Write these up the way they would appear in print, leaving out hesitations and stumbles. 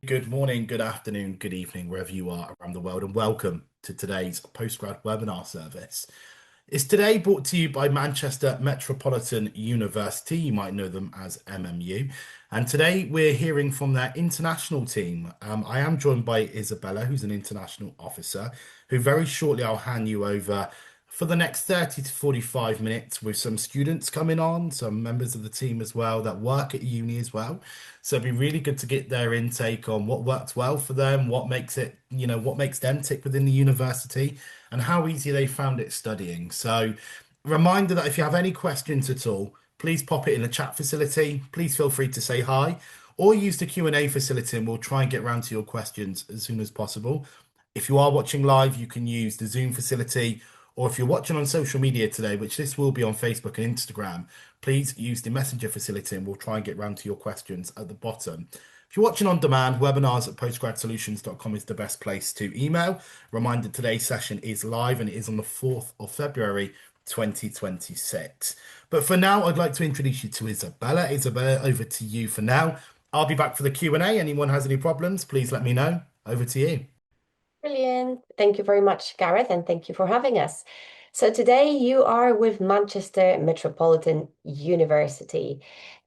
Good morning, good afternoon, good evening, wherever you are around the world, and welcome to today's Postgrad webinar service. It's today brought to you by Manchester Metropolitan University. You might know them as MMU. And today we're hearing from their international team. I am joined by Isabella, who's an international officer, who very shortly I'll hand you over for the next 30 to 45 minutes with some students coming on, some members of the team as well that work at uni as well. So it'd be really good to get their intake on what worked well for them, what makes it, what makes them tick within the university, and how easy they found it studying. So, reminder that if you have any questions at all, please pop it in the chat facility. Please feel free to say hi or use the Q&A facility and we'll try and get around to your questions as soon as possible. If you are watching live, you can use the Zoom facility, or if you're watching on social media today, which this will be on Facebook and Instagram, please use the Messenger facility and we'll try and get round to your questions at the bottom. If you're watching on demand, webinars at postgradsolutions.com is the best place to email. Reminder, today's session is live and it is on the 4th of February, 2026. But for now, I'd like to introduce you to Isabella. Isabella, over to you for now. I'll be back for the Q&A. Anyone has any problems, please let me know. Over to you. Brilliant. Thank you very much, Gareth, and thank you for having us. So today you are with Manchester Metropolitan University.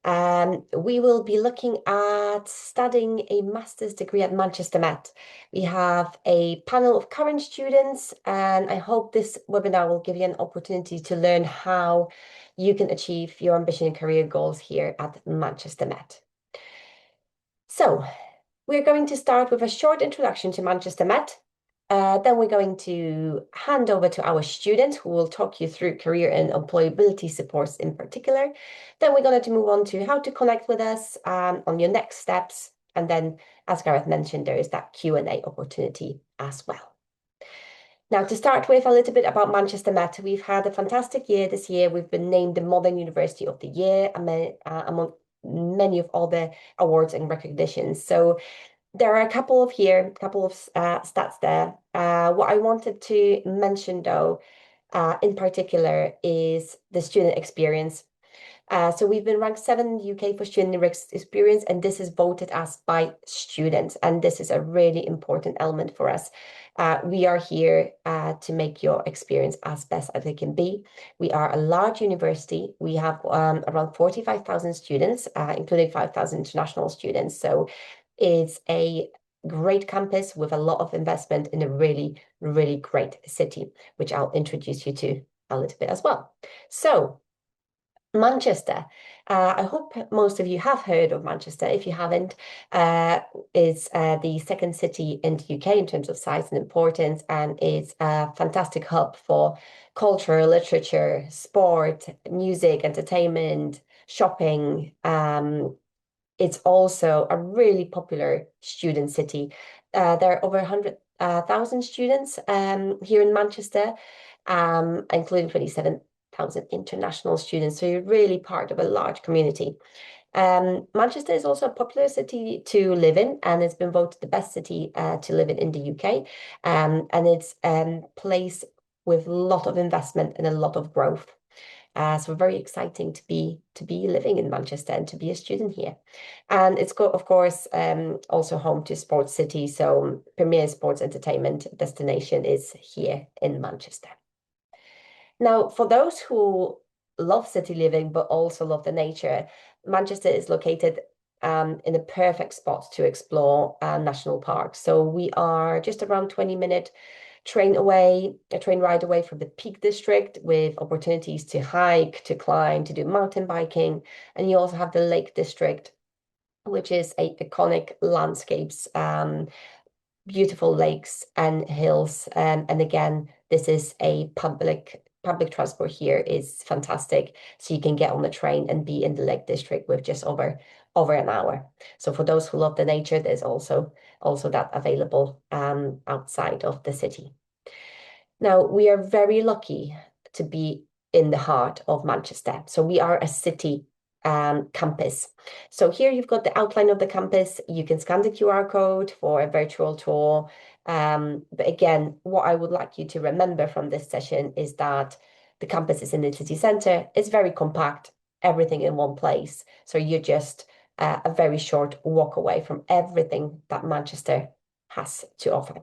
We will be looking at studying a master's degree at Manchester Met. We have a panel of current students, and I hope this webinar will give you an opportunity to learn how you can achieve your ambition and career goals here at Manchester Met. So we're going to start with a short introduction to Manchester Met. Then we're going to hand over to our student who will talk you through career and employability supports in particular. Then we're going to move on to how to connect with us on your next steps. And then, as Gareth mentioned, there is that Q&A opportunity as well. Now, to start with a little bit about Manchester Met, we've had a fantastic year this year. We've been named the Modern University of the Year among many of all the awards and recognitions. So there are a couple of stats there. What I wanted to mention, though, in particular, is the student experience. So we've been ranked 7th in the UK for student experience, and this is voted as by students. And this is a really important element for us. We are here to make your experience as best as it can be. We are a large university. We have around 45,000 students, including 5,000 international students. So it's a great campus with a lot of investment in a really, really great city, which I'll introduce you to a little bit as well. So Manchester, I hope most of you have heard of Manchester. If you haven't, it's the second city in the UK in terms of size and importance, and it's a fantastic hub for culture, literature, sport, music, entertainment, shopping. It's also a really popular student city. There are over 100,000 students here in Manchester, including 27,000 international students. So you're really part of a large community. Manchester is also a popular city to live in, and it's been voted the best city to live in the UK. And it's a place with a lot of investment and a lot of growth. So very exciting to be living in Manchester and to be a student here. And it's of course also home to Sports City, so premier sports entertainment destination is here in Manchester. Now, for those who love city living but also love the nature, Manchester is located in a perfect spot to explore national parks. So we are just around 20-minute train ride away from the Peak District, with opportunities to hike, to climb, to do mountain biking. And you also have the Lake District, which is iconic landscapes, beautiful lakes and hills. And again, this is a public transport here is fantastic. So you can get on the train and be in the Lake District with just over an hour. So for those who love the nature, there's also that available outside of the city. Now, we are very lucky to be in the heart of Manchester. So we are a city campus. So here you've got the outline of the campus. You can scan the QR code for a virtual tour. But again, what I would like you to remember from this session is that the campus is in the city centre. It's very compact, everything in one place. So you're just a very short walk away from everything that Manchester has to offer.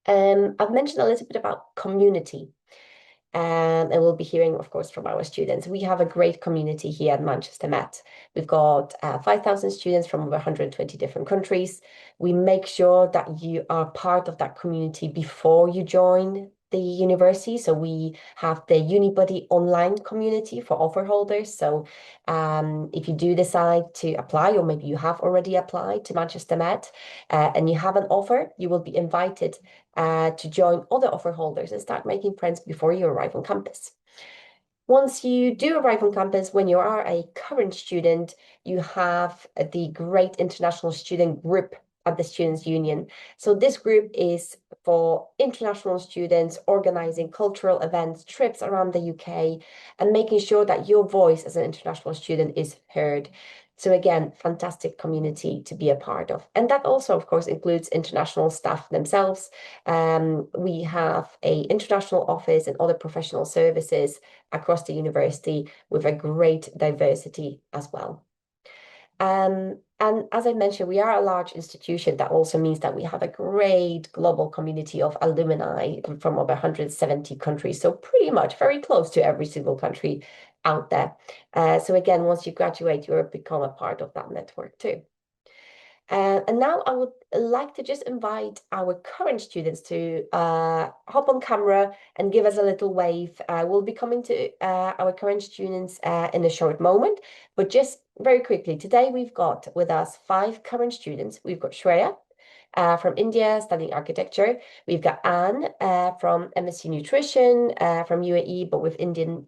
I've mentioned a little bit about community. And we'll be hearing, of course, from our students. We have a great community here at Manchester Met. We've got 5,000 students from over 120 different countries. We make sure that you are part of that community before you join the university. So we have the UniBuddy online community for offer holders. So if you do decide to apply, or maybe you have already applied to Manchester Met and you have an offer, you will be invited to join other offer holders and start making friends before you arrive on campus. Once you do arrive on campus, when you are a current student, you have the great international student group at the Students' Union. So this group is for international students organizing cultural events, trips around the UK, and making sure that your voice as an international student is heard. So again, fantastic community to be a part of. And that also, of course, includes international staff themselves. We have an international office and other professional services across the university with a great diversity as well. And as I mentioned, we are a large institution. That also means that we have a great global community of alumni from over 170 countries. So pretty much very close to every single country out there. So again, once you graduate, you become a part of that network too. And now I would like to just invite our current students to hop on camera and give us a little wave. We'll be coming to our current students in a short moment, but just very quickly, today we've got with us 5 current students. We've got Shreya from India studying architecture. We've got Anne from MSc Nutrition from UAE, but with Indian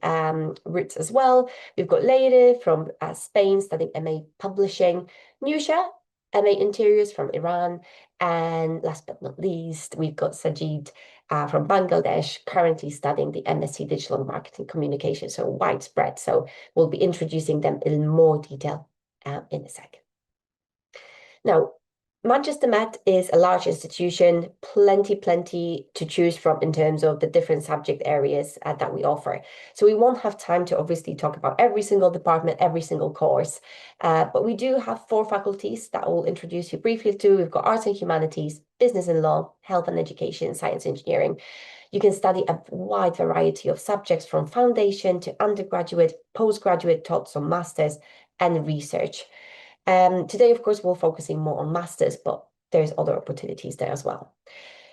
roots as well. We've got Leire from Spain studying MA Publishing. Nusha MA Interiors from Iran. And last but not least, we've got Sajid from Bangladesh, currently studying the MSc Digital Marketing Communication, so widespread. So we'll be introducing them in more detail in a second. Now, Manchester Met is a large institution, plenty to choose from in terms of the different subject areas that we offer. So we won't have time to obviously talk about every single department, every single course, but we do have 4 faculties that I'll introduce you briefly to. We've got Arts and Humanities, Business and Law, Health and Education, Science and Engineering. You can study a wide variety of subjects from foundation to undergraduate, postgraduate, taught some masters and research. Today, of course, we're focusing more on masters, but there's other opportunities there as well.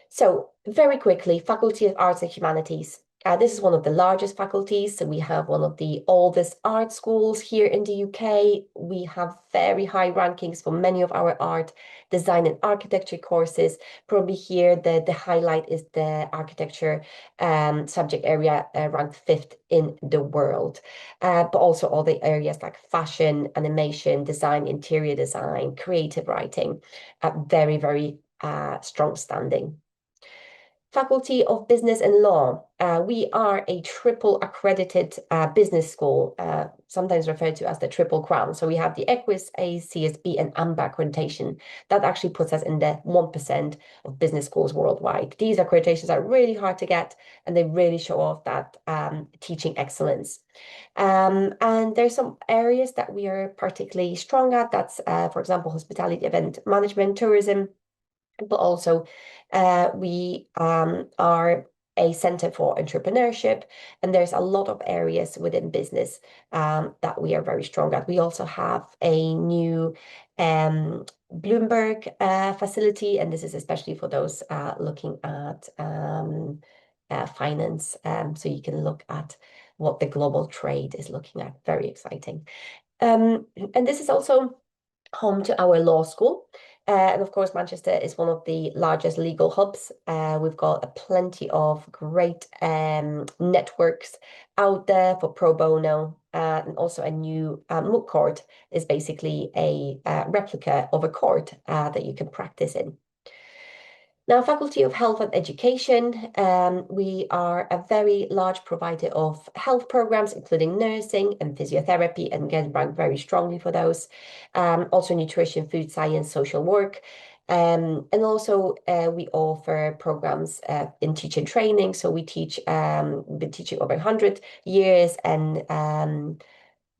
So very quickly, Faculty of Arts and Humanities. This is one of the largest faculties. So we have one of the oldest art schools here in the UK. We have very high rankings for many of our art, design and architecture courses. Probably here, the highlight is the architecture subject area ranked 5th in the world. But also all the areas like fashion, animation, design, interior design, creative writing, very strong standing. Faculty of Business and Law. We are a triple accredited business school, sometimes referred to as the Triple Crown. So we have the EQUIS, ACSB, and AMBA accreditation. That actually puts us in the 1% of business schools worldwide. These accreditations are really hard to get, and they really show off that teaching excellence. And there's some areas that we are particularly strong at. That's, for example, hospitality, event management, tourism, but also we are a center for entrepreneurship, and there's a lot of areas within business that we are very strong at. We also have a new Bloomberg facility, and this is especially for those looking at finance. So you can look at what the global trade is looking at. Very exciting. And this is also home to our law school. And of course, Manchester is one of the largest legal hubs. We've got plenty of great networks out there for pro bono. And also a new moot court is basically a replica of a court that you can practice in. Now, Faculty of Health and Education, we are a very large provider of health programs, including nursing and physiotherapy, and again, rank very strongly for those. Also nutrition, food science, social work. And also we offer programs in teaching training. So we teach, been teaching over 100 years, and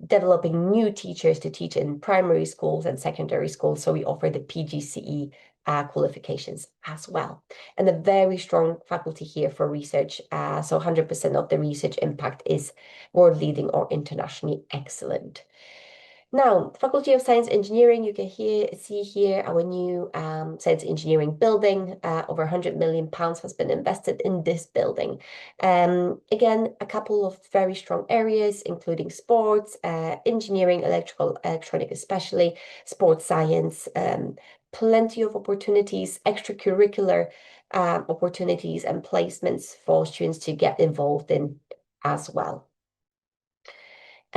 developing new teachers to teach in primary schools and secondary schools. So we offer the PGCE qualifications as well. And a very strong faculty here for research. So 100% of the research impact is world leading or internationally excellent. Now, Faculty of Science Engineering, you can see here our new science engineering building. Over £100 million has been invested in this building. Again, a couple of very strong areas, including sports, engineering, electrical, electronic, especially sports science, plenty of opportunities, extracurricular opportunities and placements for students to get involved in as well.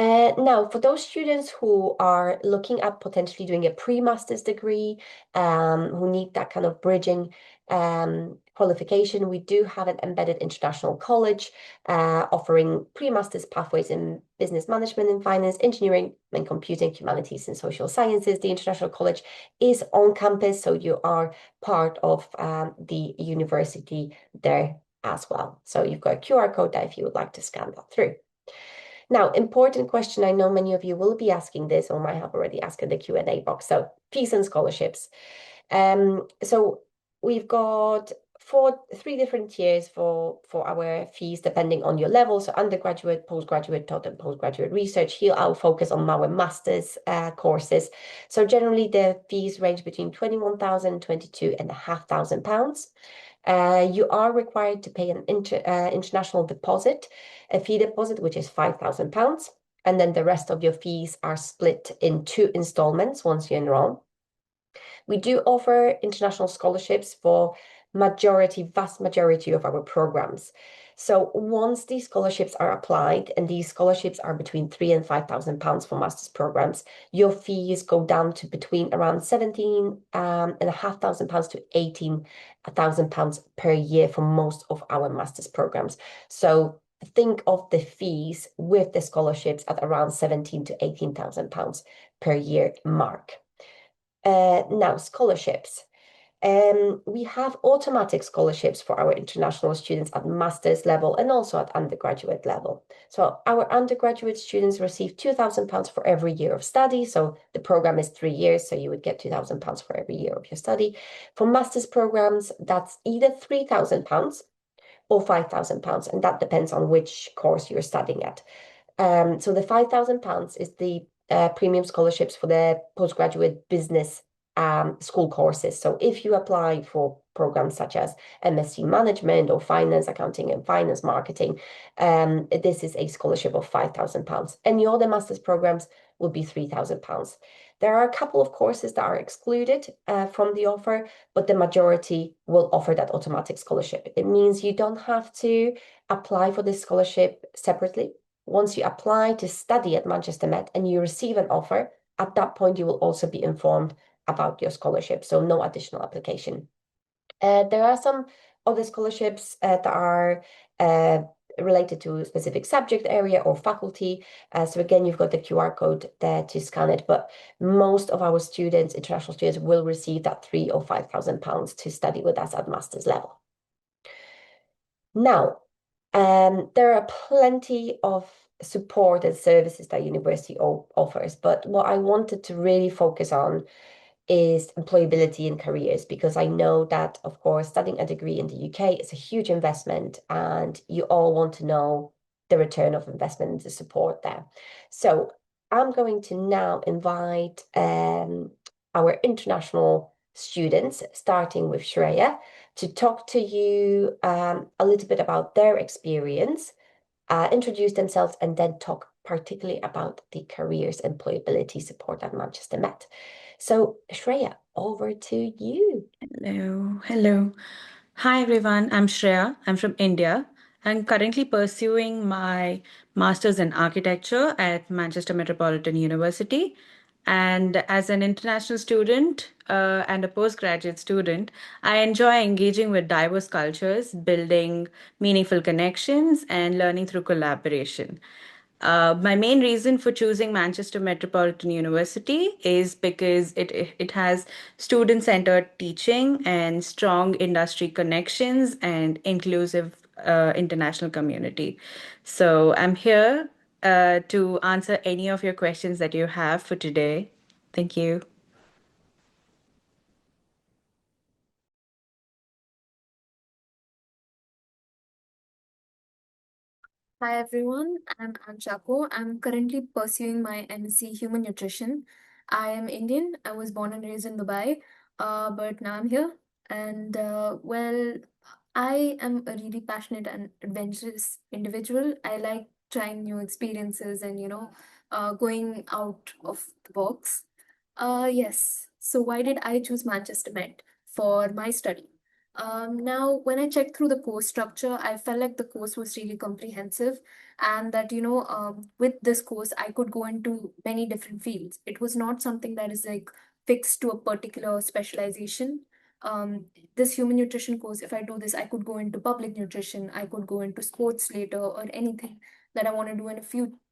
Now, for those students who are looking at potentially doing a pre-master's degree, who need that kind of bridging qualification, we do have an embedded international college offering pre-master's pathways in business management and finance, engineering and computing, humanities and social sciences. The international college is on campus, so you are part of the university there as well. So you've got a QR code there if you would like to scan that through. Now, important question. I know many of you will be asking this or might have already asked in the Q&A box. So fees and scholarships. So we've got three different tiers for our fees depending on your level. So undergraduate, postgraduate, total postgraduate research. Here I'll focus on our master's courses. So generally the fees range between £21,000 and £22,500. You are required to pay an international deposit, a fee deposit, which is £5,000. And then the rest of your fees are split in two installments once you enroll. We do offer international scholarships for vast majority of our programs. So once these scholarships are applied, and these scholarships are between £3,000 and £5,000 for master's programs, your fees go down to between around £17,500 to £18,000 per year for most of our master's programs. So think of the fees with the scholarships at around £17,000 to £18,000 per year mark. Now, scholarships. We have automatic scholarships for our international students at master's level and also at undergraduate level. So our undergraduate students receive £2,000 for every year of study. So the program is 3 years, so you would get £2,000 for every year of your study. For master's programs, that's either £3,000 or £5,000, and that depends on which course you're studying at. So the £5,000 is the premium scholarships for the postgraduate business school courses. So if you apply for programs such as MSc Management or Finance, Accounting and Finance Marketing, this is a scholarship of £5,000. Any other master's programs will be £3,000. There are a couple of courses that are excluded from the offer, but the majority will offer that automatic scholarship. It means you don't have to apply for this scholarship separately. Once you apply to study at Manchester Met and you receive an offer, at that point you will also be informed about your scholarship, so no additional application. There are some other scholarships that are related to a specific subject area or faculty. So again, you've got the QR code there to scan it, but most of our students, international students, will receive that £3,000 or £5,000 to study with us at master's level. Now, there are plenty of support and services that university offers, but what I wanted to really focus on is employability in careers, because I know that, of course, studying a degree in the UK is a huge investment and you all want to know the return of investment and the support there. So I'm going to now invite our international students, starting with Shreya, to talk to you a little bit about their experience, introduce themselves, and then talk particularly about the careers employability support at Manchester Met. So, Shreya, over to you. Hello, hello. Hi everyone, I'm Shreya. I'm from India. I'm currently pursuing my master's in architecture at Manchester Metropolitan University. And as an international student and a postgraduate student, I enjoy engaging with diverse cultures, building meaningful connections, and learning through collaboration. My main reason for choosing Manchester Metropolitan University is because it has student-centered teaching and strong industry connections and inclusive international community. So I'm here to answer any of your questions that you have for today. Thank you. Hi everyone, I'm Anshako. I'm currently pursuing my MSc Human Nutrition. I am Indian. I was born and raised in Dubai, but now I'm here. And I am a really passionate and adventurous individual. I like trying new experiences and going out of the box. Yes. So why did I choose Manchester Met for my study? Now, when I checked through the course structure, I felt like the course was really comprehensive, and that, with this course, I could go into many different fields. It was not something that is like fixed to a particular specialization. This human nutrition course, if I do this, I could go into public nutrition, I could go into sports later, or anything that I want to do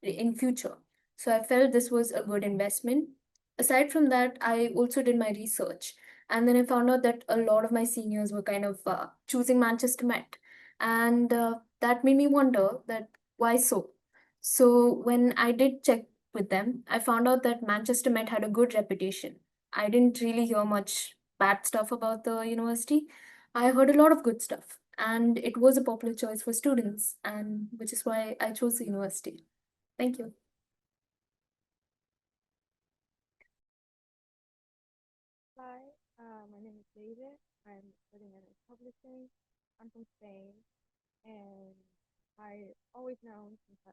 in future. So I felt this was a good investment. Aside from that, I also did my research. And then I found out that a lot of my seniors were kind of choosing Manchester Met. And that made me wonder that why so? So when I did check with them, I found out that Manchester Met had a good reputation. I didn't really hear much bad stuff about the university. I heard a lot of good stuff. And it was a popular choice for students, and which is why I chose the university. Thank you. Hi, my name is David. I'm studying in publishing. I'm from Spain, and I always known since I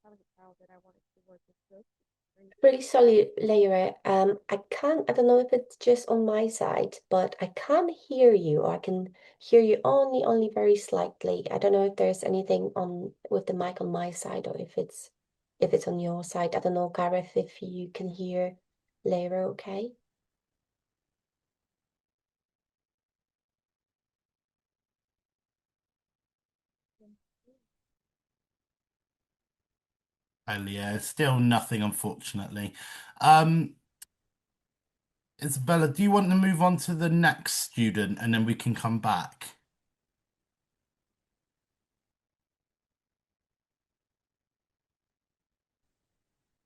was a child that I wanted to work with books. Really sorry, Lyra. I don't know if it's just on my side, but I can't hear you, or I can hear you only very slightly. I don't know if there's anything on with the mic on my side or if it's on your side. I don't know, Gareth, if you can hear Lyra okay. Yeah, still nothing, unfortunately. Um, Isabella, do you want to move on to the next student and then we can come back?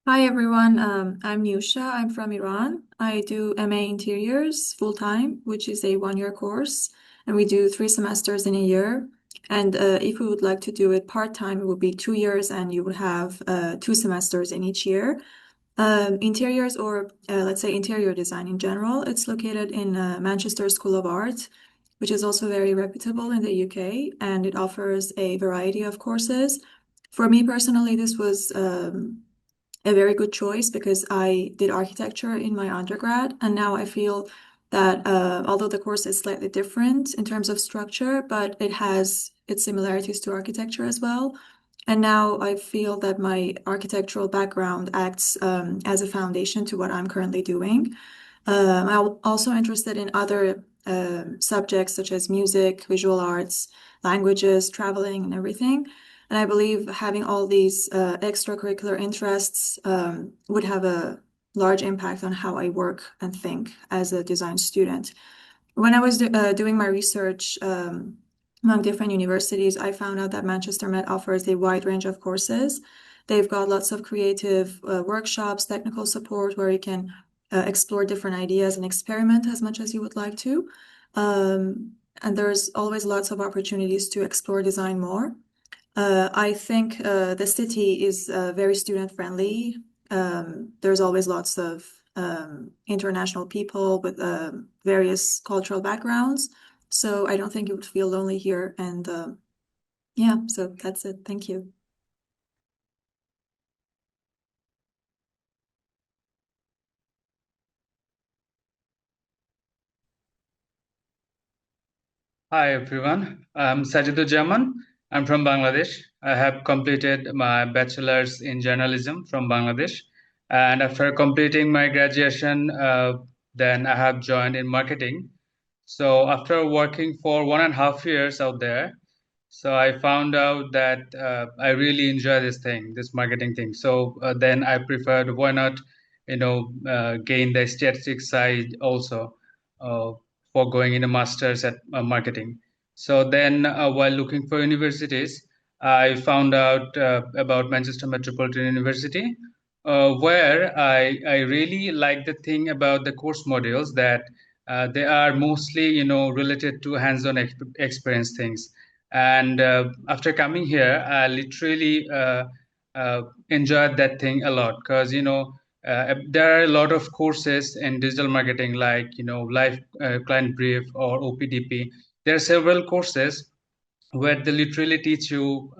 Hi everyone, I'm Yusha. I'm from Iran. I do MA Interiors full time, which is a 1 year course, and we do 3 semesters in a year. And if we would like to do it part time, it would be 2 years, and you would have 2 semesters in each year. Interiors, or let's say interior design in general, it's located in Manchester School of Art, which is also very reputable in the UK, and it offers a variety of courses. For me personally, this was a very good choice because I did architecture in my undergrad, and now I feel that although the course is slightly different in terms of structure, but it has its similarities to architecture as well. And now I feel that my architectural background acts as a foundation to what I'm currently doing. I'm also interested in other subjects such as music, visual arts, languages, traveling, and everything. And I believe having all these extracurricular interests would have a large impact on how I work and think as a design student. When I was doing my research among different universities, I found out that Manchester Met offers a wide range of courses. They've got lots of creative workshops, technical support where you can explore different ideas and experiment as much as you would like to. And there's always lots of opportunities to explore design more. I think the city is very student friendly. There's always lots of international people with various cultural backgrounds. So I don't think you would feel lonely here. And yeah, so that's it. Thank you. Hi everyone, I'm Sajiduzzaman. I'm from Bangladesh. I have completed my bachelor's in journalism from Bangladesh, and after completing my graduation, then I have joined in marketing. So after working for 1.5 years out there, so I found out that I really enjoy this thing, this marketing thing. So then I preferred why not, gain the statistics side also uh, for going in a master's at marketing. So then while looking for universities, I found out about Manchester Metropolitan University, where I really like the thing about the course modules that they are mostly, related to hands-on experience things. And after coming here, I literally enjoyed that thing a lot because, there are a lot of courses in digital marketing like, live client brief or OPDP. There are several courses where they literally teach you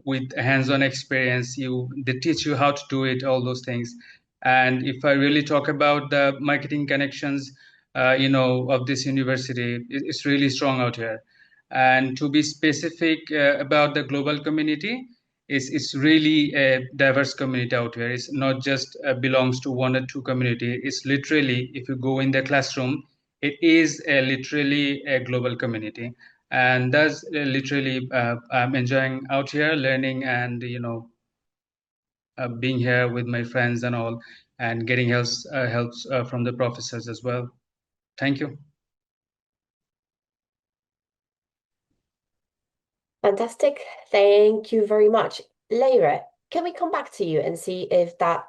with hands-on experience. They teach you how to do it, all those things. And if I really talk about the marketing connections, of this university, it's really strong out here. And to be specific about the global community, it's really a diverse community out here. It's not just belongs to one or two community. It's literally, if you go in the classroom, it is literally a global community. And that's literally I'm enjoying out here learning and being here with my friends and all, and getting helps from the professors as well. Thank you. Fantastic. Thank you very much. Lyra, can we come back to you and see if that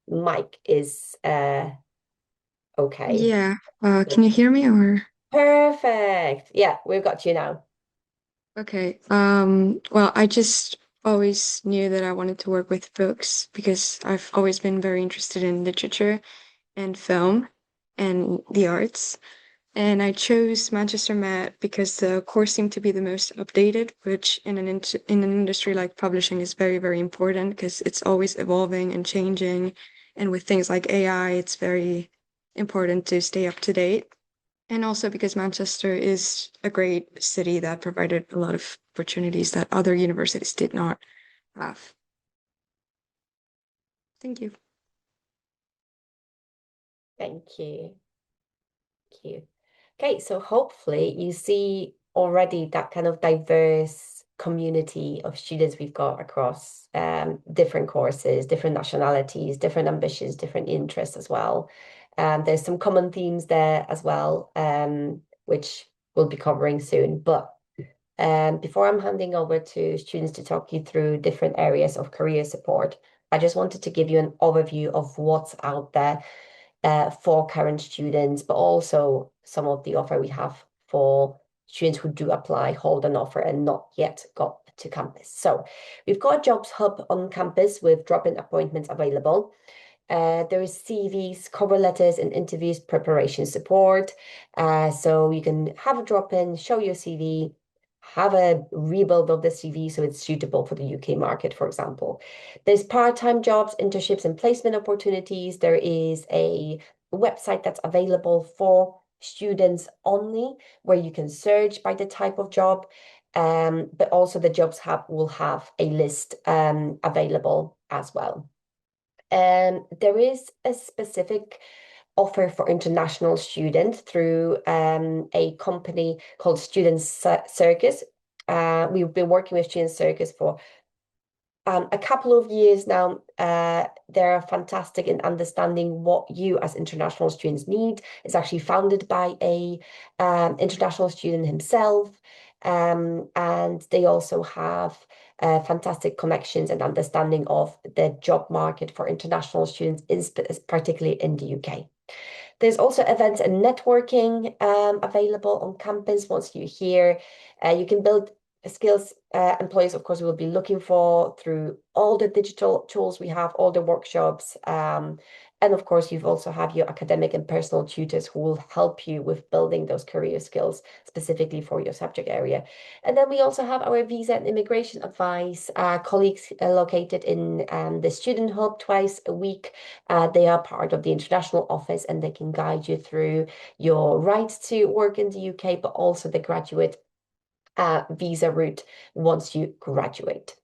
mic is okay? Yeah. Can you hear me or? Perfect. Yeah, we've got you now. Okay. Well, I just always knew that I wanted to work with books because I've always been very interested in literature and film and the arts. And I chose Manchester Met because the course seemed to be the most updated, which in an industry like publishing is very, very important because it's always evolving and changing. And with things like AI, it's very important to stay up to date. And also because Manchester is a great city that provided a lot of opportunities that other universities did not have. Thank you. Thank you. Thank you. Okay, so hopefully you see already that kind of diverse community of students we've got across different courses, different nationalities, different ambitions, different interests as well. There's some common themes there as well, which we'll be covering soon. But before I'm handing over to students to talk you through different areas of career support, I just wanted to give you an overview of what's out there for current students, but also some of the offer we have for students who do apply, hold an offer, and not yet got to campus. So we've got a jobs hub on campus with drop-in appointments available. There is CVs, cover letters, and interviews preparation support. So you can have a drop-in, show your CV, have a rebuild of the CV so it's suitable for the UK market, for example. There's part-time jobs, internships, and placement opportunities. There is a website that's available for students only, where you can search by the type of job. But also the Jobs Hub will have a list available as well. There is a specific offer for international students through a company called Student Circus. We've been working with Student Circus for a couple of years now. They're fantastic in understanding what you as international students need. It's actually founded by a international student himself. And they also have fantastic connections and understanding of the job market for international students, particularly in the UK. There's also events and networking available on campus. Once you're here, you can build skills employees, of course, will be looking for through all the digital tools we have, all the workshops. And of course, you've also have your academic and personal tutors who will help you with building those career skills specifically for your subject area. And then we also have our visa and immigration advice colleagues located in the student hub twice a week. They are part of the international office and they can guide you through your rights to work in the UK, but also the graduate visa route once you graduate.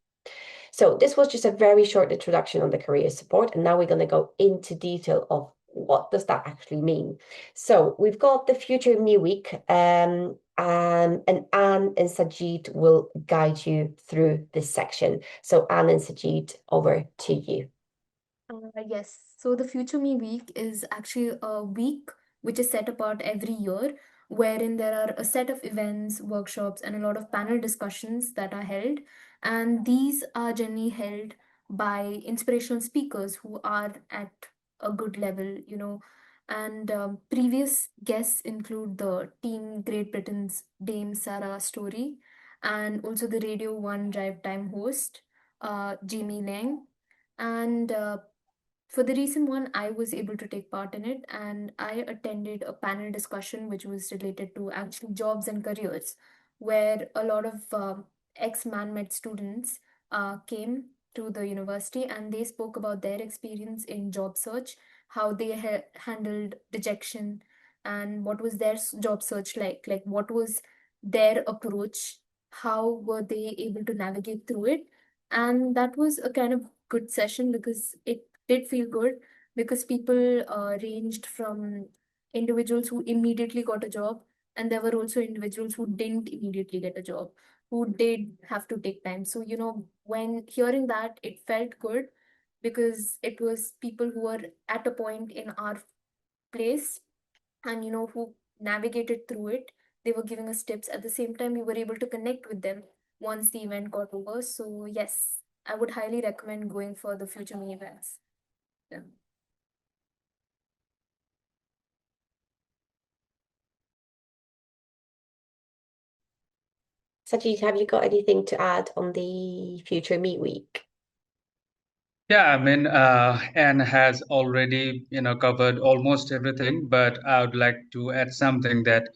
So this was just a very short introduction on the career support, and now we're going to go into detail of what does that actually mean. So we've got the Future Me Week, and Anne and Sajid will guide you through this section. So Anne and Sajid, over to you. Yes, so the Future Me Week is actually a week which is set apart every year, wherein there are a set of events, workshops, and a lot of panel discussions that are held. And these are generally held by inspirational speakers who are at a good level, and previous guests include the Team Great Britain's Dame Sarah Story, and also the Radio 1 Drive Time host, Jamie Lang. And for the recent one, I was able to take part in it, and I attended a panel discussion which was related to actually jobs and careers, where a lot of ex-man-med students came to the university and they spoke about their experience in job search, how they handled rejection, and what was their job search like what was their approach, how were they able to navigate through it. And that was a kind of good session because it did feel good, because people ranged from individuals who immediately got a job, and there were also individuals who didn't immediately get a job, who did have to take time. So, when hearing that, it felt good because it was people who were at a point in our place and, who navigated through it. They were giving us tips. At the same time, we were able to connect with them once the event got over. So, yes, I would highly recommend going for the Future Me events. Yeah. Sajid, have you got anything to add on the Future Me Week? Yeah, I mean, Anne has already, covered almost everything, but I would like to add something that,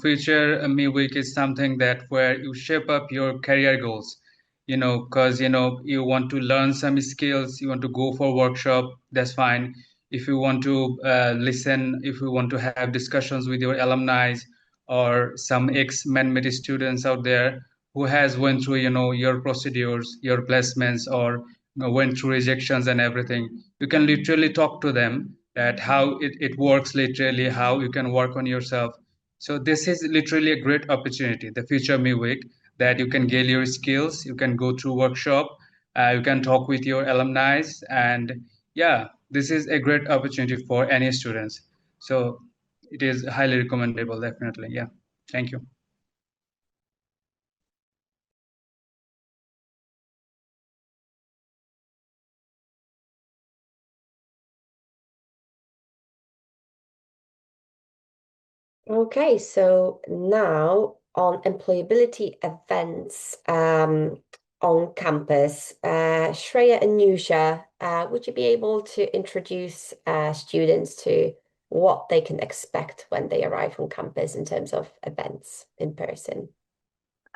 Future Me Week is something that where you shape up your career goals, because, you want to learn some skills, you want to go for workshop, that's fine. If you want to listen, if you want to have discussions with your alumni or some ex-man-made students out there who has went through, your procedures, your placements, or went through rejections and everything, you can literally talk to them that how it works, literally how you can work on yourself. So this is literally a great opportunity, the Future Me Week, that you can gain your skills, you can go through workshop, you can talk with your alumni, and yeah, this is a great opportunity for any students. So it is highly recommendable, definitely. Yeah, thank you. Okay, so now on employability events on campus, Shreya and Nusha, would you be able to introduce students to what they can expect when they arrive on campus in terms of events in person?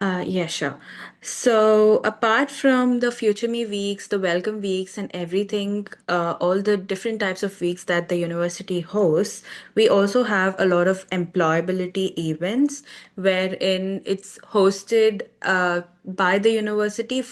Yeah, sure. So, apart from the Future Me weeks, the welcome weeks, and everything, all the different types of weeks that the university hosts, we also have a lot of employability events wherein it's hosted by the university uh,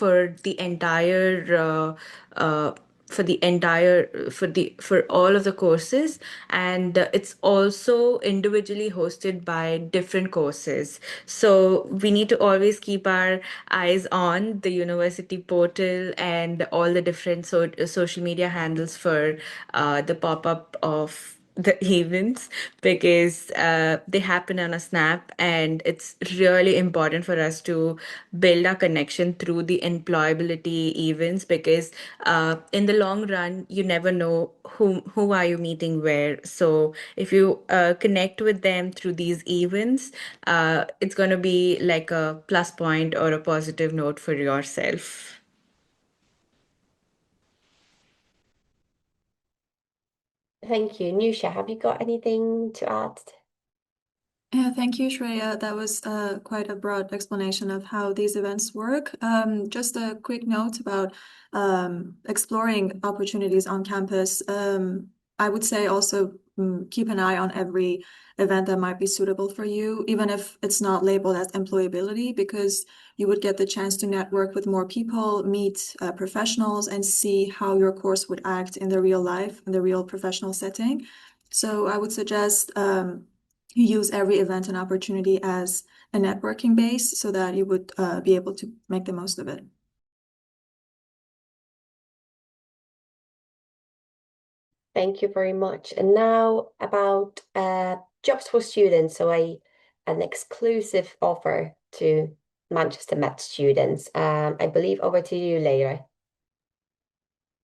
for all of the courses, and it's also individually hosted by different courses. So we need to always keep our eyes on the university portal and all the different social media handles for the pop-up of the events, because they happen on a snap, and it's really important for us to build our connection through the employability events, because in the long run you never know who are you meeting where. So if you connect with them through these events, it's going to be like a plus point or a positive note for yourself. Thank you. Nusha, have you got anything to add? Yeah, thank you, Shreya. That was quite a broad explanation of how these events work. Just a quick note about exploring opportunities on campus. I would say also keep an eye on every event that might be suitable for you, even if it's not labeled as employability, because you would get the chance to network with more people, meet professionals, and see how your course would act in the real life, in the real professional setting. So I would suggest you use every event and opportunity as a networking base so that you would be able to make the most of it. Thank you very much. And now about jobs for students, so an exclusive offer to Manchester Met students. I believe over to you, Leila.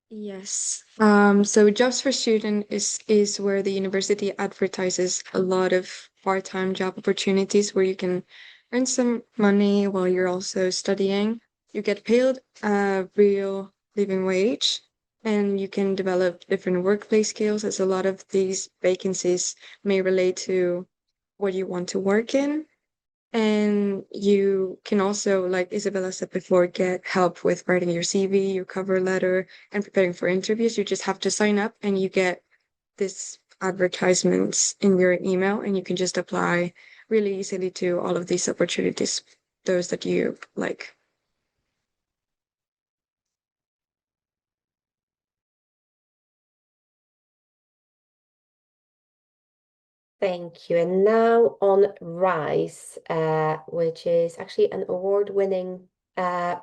Yes. So Jobs for Student is where the university advertises a lot of part-time job opportunities where you can earn some money while you're also studying. You get paid a real living wage, and you can develop different workplace skills, as a lot of these vacancies may relate to what you want to work in. And you can also, like Isabella said before, get help with writing your CV, your cover letter, and preparing for interviews. You just have to sign up and you get this advertisements in your email, and you can just apply really easily to all of these opportunities, those that you like. Thank you. And now on RISE, which is actually an award-winning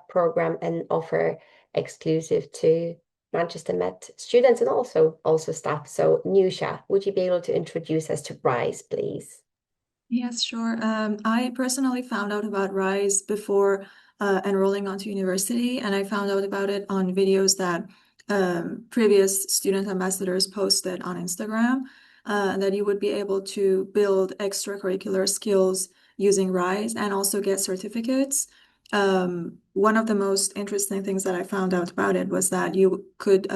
program and offer exclusive to Manchester Met students and also staff. So Nusha, would you be able to introduce us to RISE, please? Yes, sure. I personally found out about RISE before enrolling onto university, and I found out about it on videos that previous student ambassadors posted on Instagram, that you would be able to build extracurricular skills using RISE and also get certificates. One of the most interesting things that I found out about it was that you could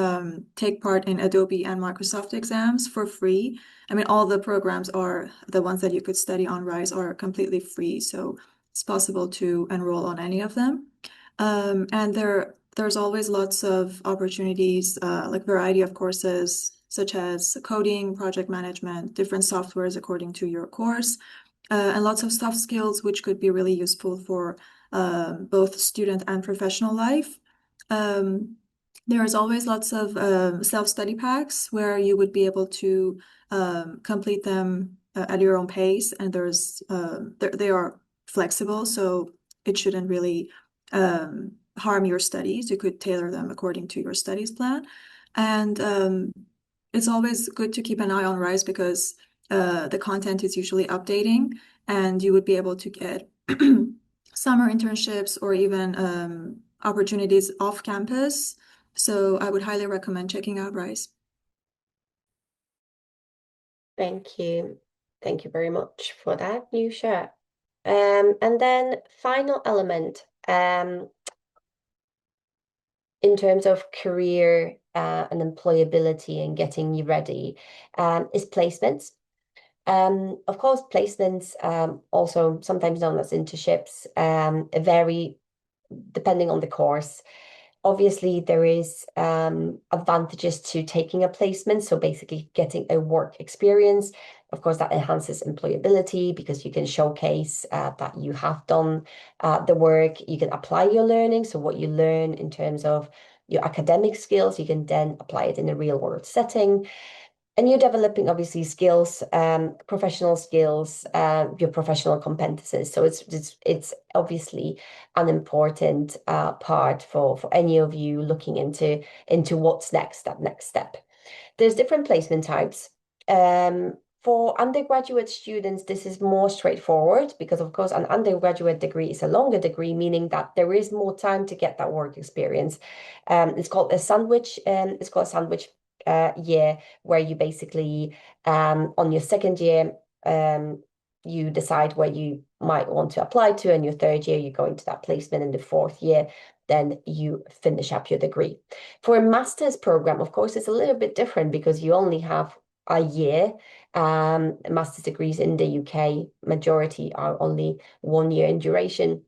take part in Adobe and Microsoft exams for free. I mean, all the programs are the ones that you could study on RISE are completely free, so it's possible to enroll on any of them. And there's always lots of opportunities, like variety of courses, such as coding, project management, different softwares according to your course, and lots of soft skills, which could be really useful for both student and professional life. There's always lots of self-study packs where you would be able to complete them at your own pace, and they are flexible, so it shouldn't really harm your studies. You could tailor them according to your studies plan. And it's always good to keep an eye on RISE because the content is usually updating, and you would be able to get summer internships or even opportunities off campus. So I would highly recommend checking out RISE. Thank you. Thank you very much for that, Nusha. And then final element, in terms of career and employability and getting you ready, is placements. Of course, placements, also sometimes known as internships, vary depending on the course. Obviously, there is advantages to taking a placement, so basically getting a work experience. Of course, that enhances employability because you can showcase that you have done the work. You can apply your learning, so what you learn in terms of your academic skills, you can then apply it in a real world setting. And you're developing obviously skills, professional skills, your professional competences. So it's obviously an important part for any of you looking into what's next, that next step. There's different placement types. For undergraduate students, this is more straightforward because, of course, an undergraduate degree is a longer degree, meaning that there is more time to get that work experience. It's called a sandwich. It's called a sandwich year, where you basically on your second year you decide where you might want to apply to, and your third year you go into that placement, in the fourth year then you finish up your degree. For a master's program, of course, it's a little bit different because you only have a year. Master's degrees in the UK, majority are only 1 year in duration.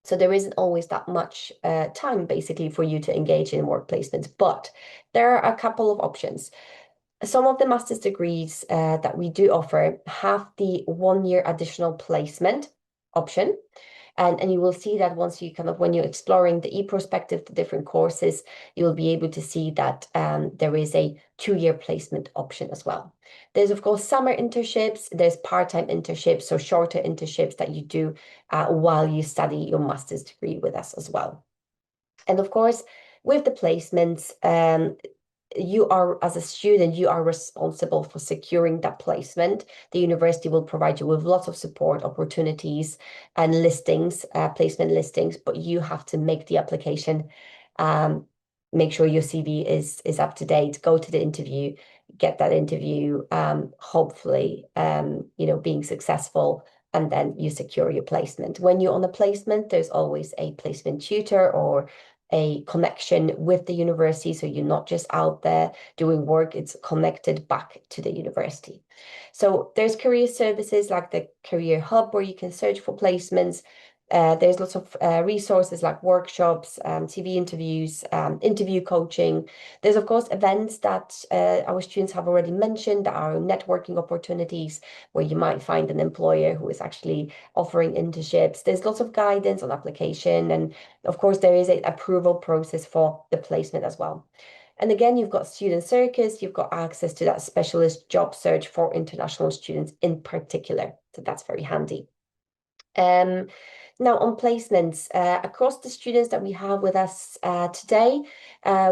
So there isn't always that much time basically for you to engage in work placements, but there are a couple of options. Some of the master's degrees that we do offer have the 1 year additional placement option. And you will see that once you when you're exploring the e-prospective, the different courses, you'll be able to see that there is a 2 year placement option as well. There's, of course, summer internships, there's part-time internships, so shorter internships that you do while you study your master's degree with us as well. And of course, with the placements, you are, as a student, you are responsible for securing that placement. The university will provide you with lots of support opportunities and listings, placement listings, but you have to make the application, make sure your CV is up to date, go to the interview, get that interview, hopefully, being successful, and then you secure your placement. When you're on a placement, there's always a placement tutor or a connection with the university. So you're not just out there doing work, it's connected back to the university. So there's career services like the Career Hub where you can search for placements. There's lots of resources like workshops, TV interviews, interview coaching. There's, of course, events that our students have already mentioned that are networking opportunities where you might find an employer who is actually offering internships. There's lots of guidance on application. And of course, there is an approval process for the placement as well. And again, you've got Student Circus, you've got access to that specialist job search for international students in particular. So that's very handy. Now, on placements, across the students that we have with us today,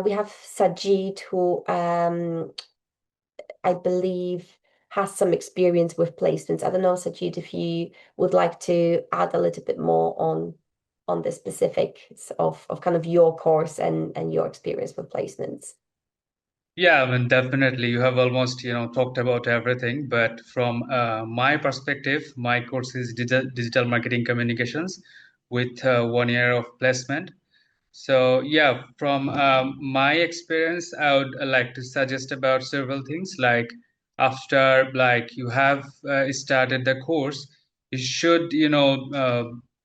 we have Sajid, who I believe has some experience with placements. I don't know, Sajid, if you would like to add a little bit more on the specifics of kind of your course and your experience with placements. Yeah, I mean, definitely. You have almost, talked about everything. But from my perspective, my course is digital marketing communications with 1 year of placement. So yeah, from my experience, I would like to suggest about several things. Like after you have started the course, you should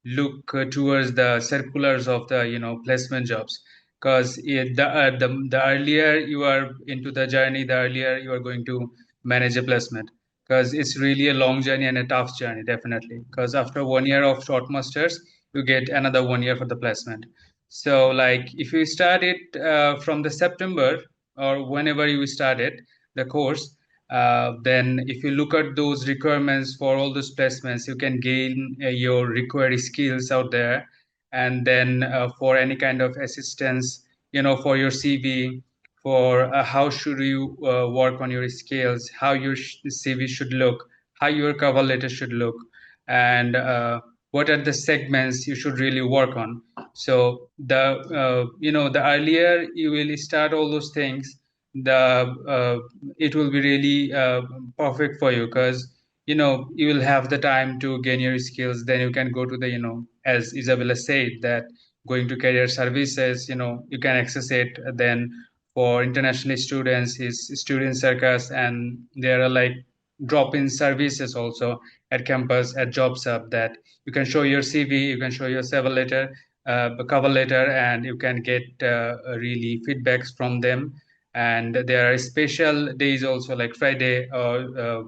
look towards the circulars of the placement jobs, because the earlier you are into the journey, the earlier you are going to manage a placement, because it's really a long journey and a tough journey, definitely. Because after 1 year of short masters, you get another 1 year for the placement. So if you start it from the September or whenever you started the course, then if you look at those requirements for all those placements, you can gain your required skills out there. And then for any kind of assistance, for your CV, for how should you work on your skills, how your CV should look, how your cover letter should look, and what are the segments you should really work on. So the earlier you will start all those things, it will be really perfect for you, because you will have the time to gain your skills. Then you can go to the as Isabella said, that going to career services, you can access it. Then for international students is Student Circus, and there are drop-in services also at campus, at jobs hub, that you can show your CV, you can show your cover letter, and you can get really feedbacks from them. And there are special days also, like Friday or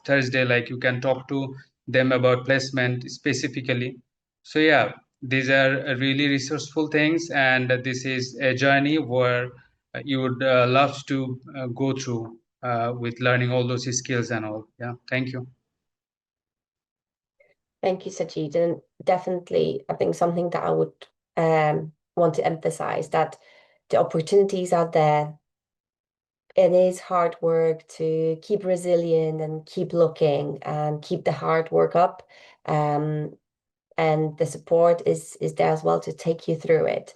Thursday, you can talk to them about placement specifically. So yeah, these are really resourceful things, and this is a journey where you would love to go through with learning all those skills and all. Yeah, thank you. Thank you, Sajid. And definitely, I think something that I would want to emphasize, that the opportunities out there, it is hard work to keep resilient and keep looking and keep the hard work up. And the support is there as well to take you through it.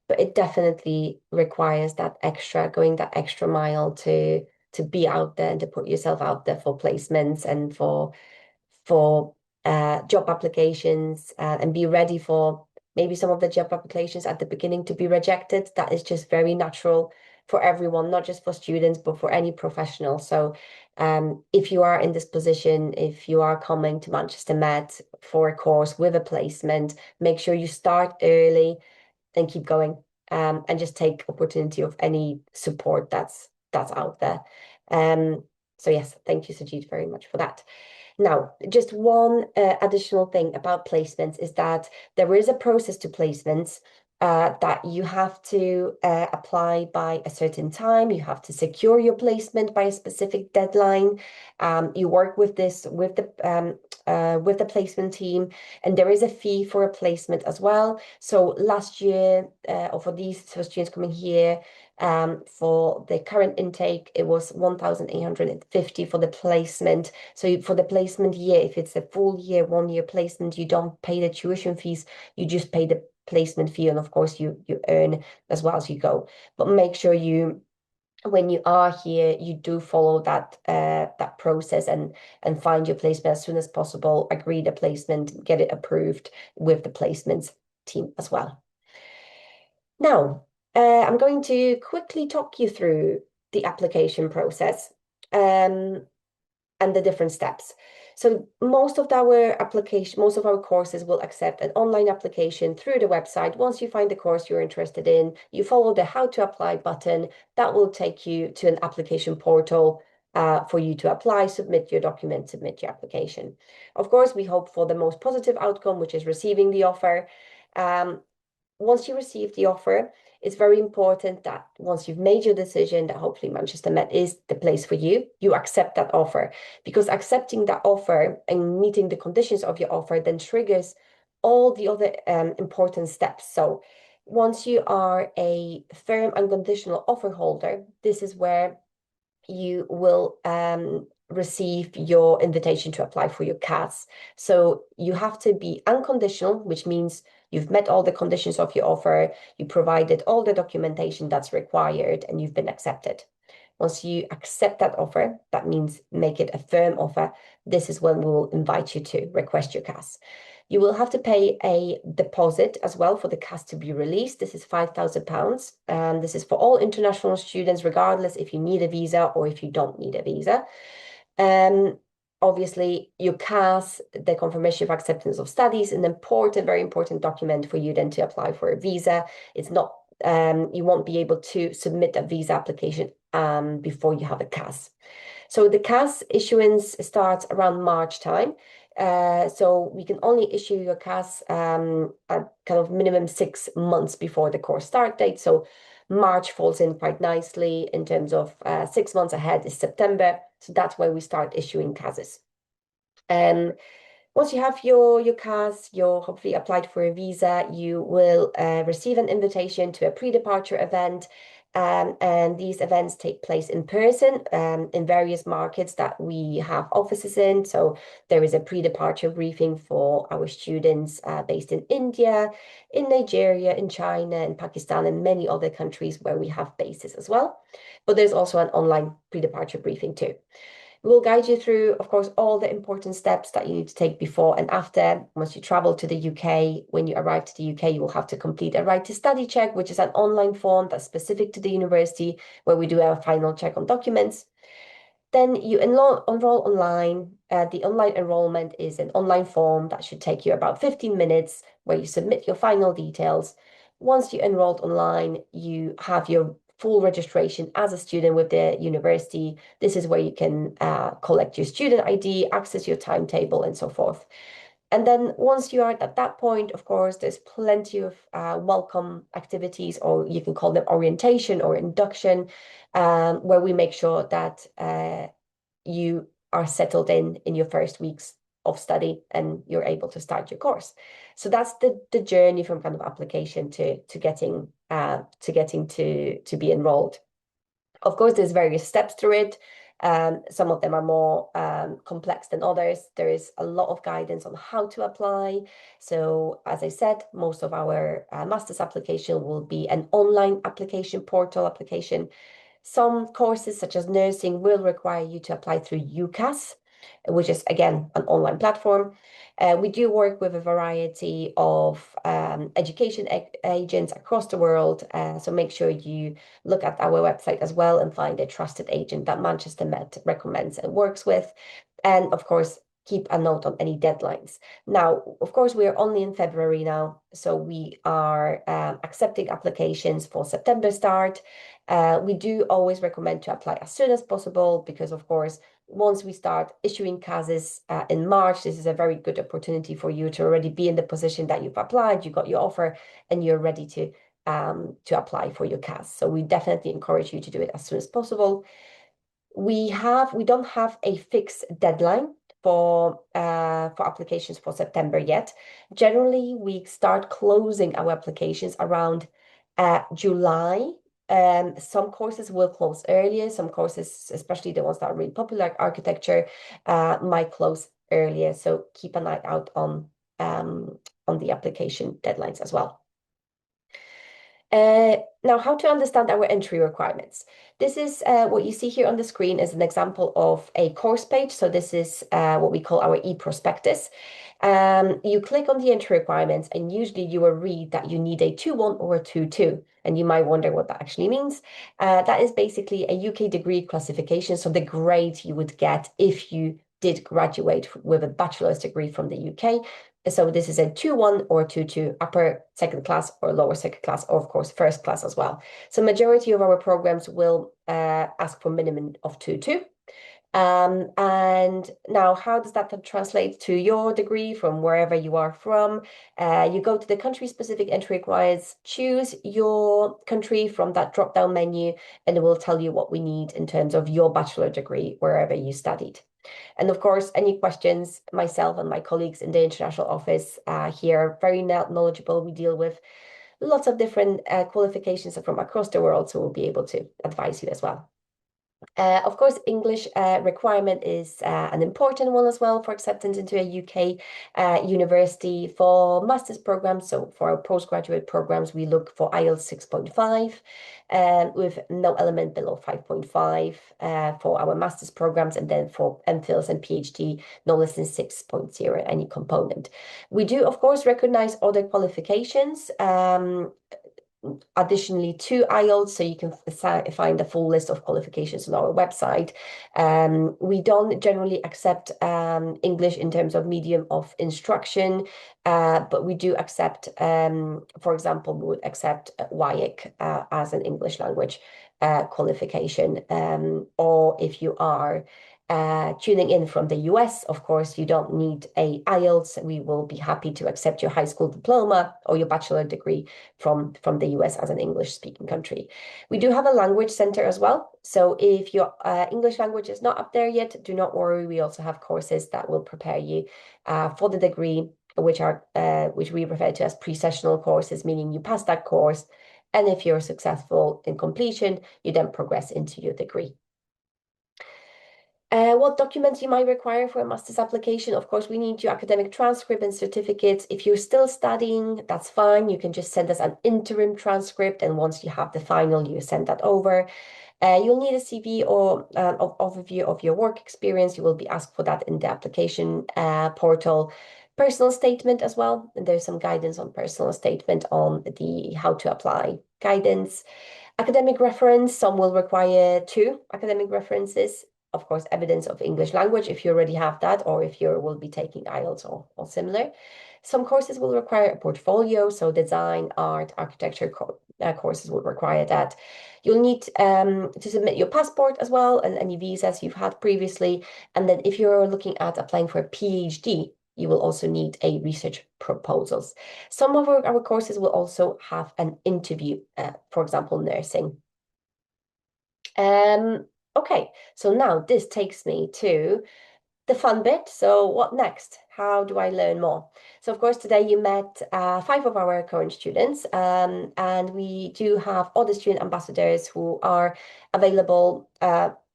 But it definitely requires going that extra mile to be out there and to put yourself out there for placements and for job applications, and be ready for maybe some of the job applications at the beginning to be rejected. That is just very natural for everyone, not just for students, but for any professional. So if you are in this position, if you are coming to Manchester Met for a course with a placement, make sure you start early and keep going, and just take opportunity of any support that's out there. So yes, thank you, Sajid, very much for that. Now, just one additional thing about placements is that there is a process to placements, that you have to apply by a certain time. You have to secure your placement by a specific deadline. You work with the placement team, and there is a fee for a placement as well. So last year, or for these students coming here, For the current intake, it was 1,850 for the placement. So for the placement year, if it's a full year, 1 year placement, you don't pay the tuition fees, you just pay the placement fee, and of course you earn as well as you go. But make sure you, when you are here, you do follow that process and find your placement as soon as possible, agree the placement, get it approved with the placements team as well. Now, I'm going to quickly talk you through the application process and the different steps. So most of our courses will accept an online application through the website. Once you find the course you're interested in, you follow the How to Apply button. That will take you to an application portal for you to apply, submit your document, submit your application. Of course, we hope for the most positive outcome, which is receiving the offer. Once you receive the offer, it's very important that once you've made your decision that hopefully Manchester Met is the place for you, you accept that offer, because accepting that offer and meeting the conditions of your offer then triggers all the other important steps. So once you are a firm unconditional offer holder, this is where you will receive your invitation to apply for your CAS. So you have to be unconditional, which means you've met all the conditions of your offer, you provided all the documentation that's required, and you've been accepted. Once you accept that offer, that means make it a firm offer. This is when we will invite you to request your CAS. You will have to pay a deposit as well for the CAS to be released. This is £5,000. This is for all international students, regardless if you need a visa or if you don't need a visa. Obviously, your CAS, the confirmation of acceptance of studies, an important, very important document for you then to apply for a visa. It's not, you won't be able to submit a visa application before you have a CAS. So the CAS issuance starts around March time. So we can only issue your CAS at kind of minimum 6 months before the course start date. So March falls in quite nicely in terms of 6 months ahead is September. So that's where we start issuing CASs. Once you have your CAS, you're hopefully applied for a visa, you will receive an invitation to a pre-departure event. And these events take place in person in various markets that we have offices in. So there is a pre-departure briefing for our students based in India, in Nigeria, in China, in Pakistan, and many other countries where we have bases as well. But there's also an online pre-departure briefing too. We'll guide you through, of course, all the important steps that you need to take before and after. Once you travel to the UK, when you arrive to the UK, you will have to complete a right to study check, which is an online form that's specific to the university, where we do our final check on documents. Then you enroll online. The online enrollment is an online form that should take you about 15 minutes, where you submit your final details. Once you enrolled online, you have your full registration as a student with the university. This is where you can collect your student ID, access your timetable, and so forth. And then once you are at that point, of course, there's plenty of welcome activities, or you can call them orientation or induction, where we make sure that you are settled in your first weeks of study and you're able to start your course. So that's the journey from kind of application to getting to be enrolled. Of course, there's various steps through it. Some of them are more complex than others. There is a lot of guidance on how to apply. So as I said, most of our master's application will be an online application, portal application. Some courses, such as nursing, will require you to apply through UCAS, which is, again, an online platform. We do work with a variety of education agents across the world. So make sure you look at our website as well and find a trusted agent that Manchester Met recommends and works with. And of course, keep a note on any deadlines. Now, of course, we are only in February now, so we are accepting applications for September start. We do always recommend to apply as soon as possible, because, of course, once we start issuing CASs in March, this is a very good opportunity for you to already be in the position that you've applied, you got your offer, and you're ready to apply for your CAS. So we definitely encourage you to do it as soon as possible. We don't have a fixed deadline for applications for September yet. Generally, we start closing our applications around July Some courses will close earlier. Some courses, especially the ones that are really popular, like architecture, might close earlier. So keep an eye out on the application deadlines as well. Now, how to understand our entry requirements. This is what you see here on the screen is an example of a course page. So this is what we call our e-prospectus. You click on the entry requirements, and usually you will read that you need a 2-1 or a 2-2. And you might wonder what that actually means. That is basically a UK degree classification. So the grade you would get if you did graduate with a bachelor's degree from the UK. So this is a 2-1 or 2-2, upper second class or lower second class, or of course first class as well. So majority of our programs will ask for minimum of 2-2. And now, how does that translate to your degree from wherever you are from? You go to the country-specific entry requirements, choose your country from that drop-down menu, and it will tell you what we need in terms of your bachelor degree wherever you studied. And of course, any questions, myself and my colleagues in the international office here are very knowledgeable. We deal with lots of different qualifications from across the world, so we'll be able to advise you as well. Of course, English requirement is an important one as well for acceptance into a UK university. For master's programs, so for our postgraduate programs, we look for IELTS 6.5 with no element below 5.5 for our master's programs, and then for MPhils and PhD, no less than 6.0 any component. We do, of course, recognize other qualifications. Additionally to IELTS, so you can find the full list of qualifications on our website. We don't generally accept English in terms of medium of instruction, but we do accept, for example, we would accept WIAC as an English language qualification, or if you are tuning in from the US, of course, you don't need a IELTS. We will be happy to accept your high school diploma or your bachelor degree from the US as an English-speaking country. We do have a language center as well. So if your English language is not up there yet, do not worry. We also have courses that will prepare you for the degree, which we refer to as pre-sessional courses, meaning you pass that course, and if you're successful in completion, you then progress into your degree. What documents you might require for a master's application? Of course, we need your academic transcript and certificates. If you're still studying, that's fine. You can just send us an interim transcript, and once you have the final, you send that over. You'll need a CV or overview of your work experience. You will be asked for that in the application portal. Personal statement as well. And there's some guidance on personal statement on the how to apply guidance. Academic reference, some will require 2 academic references. Of course, evidence of English language if you already have that, or if you will be taking IELTS or similar. Some courses will require a portfolio, so design, art, architecture courses will require that. You'll need to submit your passport as well, and any visas you've had previously. And then if you're looking at applying for a PhD, you will also need a research proposals. Some of our courses will also have an interview, for example, nursing. Okay, so now this takes me to the fun bit. So what next? How do I learn more? So of course, today you met 5 of our current students, and we do have other student ambassadors who are available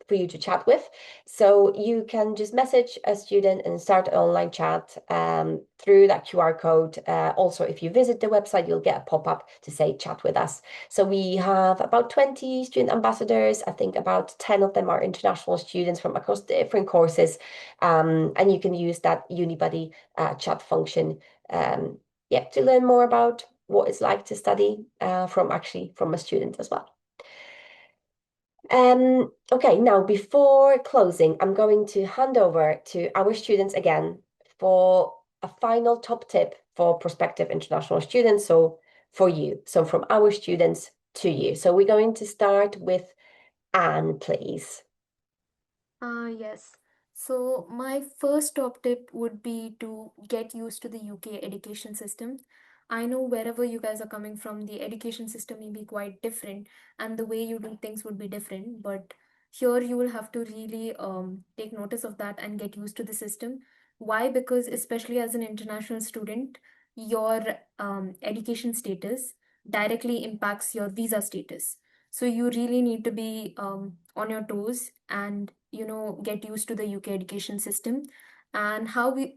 for you to chat with. So you can just message a student and start an online chat through that QR code. Also, if you visit the website, you'll get a pop-up to say chat with us. So we have about 20 student ambassadors. I think about 10 of them are international students from across different courses. And you can use that UniBuddy chat function to learn more about what it's like to study from a student as well. Okay, now before closing, I'm going to hand over to our students again for a final top tip for prospective international students. So for you, so from our students to you. So we're going to start with Anne, please. Yes. So my first top tip would be to get used to the UK education system. I know wherever you guys are coming from, the education system may be quite different and the way you do things would be different, but here you will have to really take notice of that and get used to the system. Why? Because especially as an international student, your education status directly impacts your visa status. So you really need to be on your toes and, get used to the UK education system. And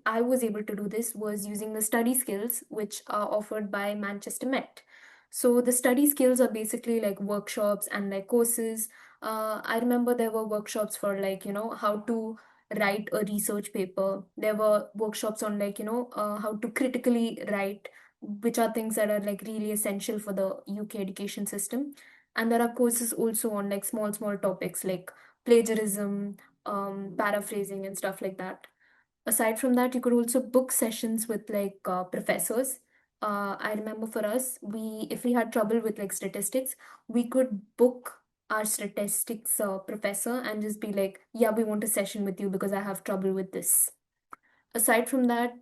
I was able to do this was using the study skills, which are offered by Manchester Met. So the study skills are basically like workshops and like courses. I remember there were workshops for like, how to write a research paper. There were workshops on like, how to critically write, which are things that are like really essential for the UK education system. And there are courses also on like small topics like plagiarism, paraphrasing, and stuff like that. Aside from that, you could also book sessions with like professors. I remember for us, if we had trouble with like statistics, we could book our statistics professor and just be like, yeah, we want a session with you because I have trouble with this. Aside from that,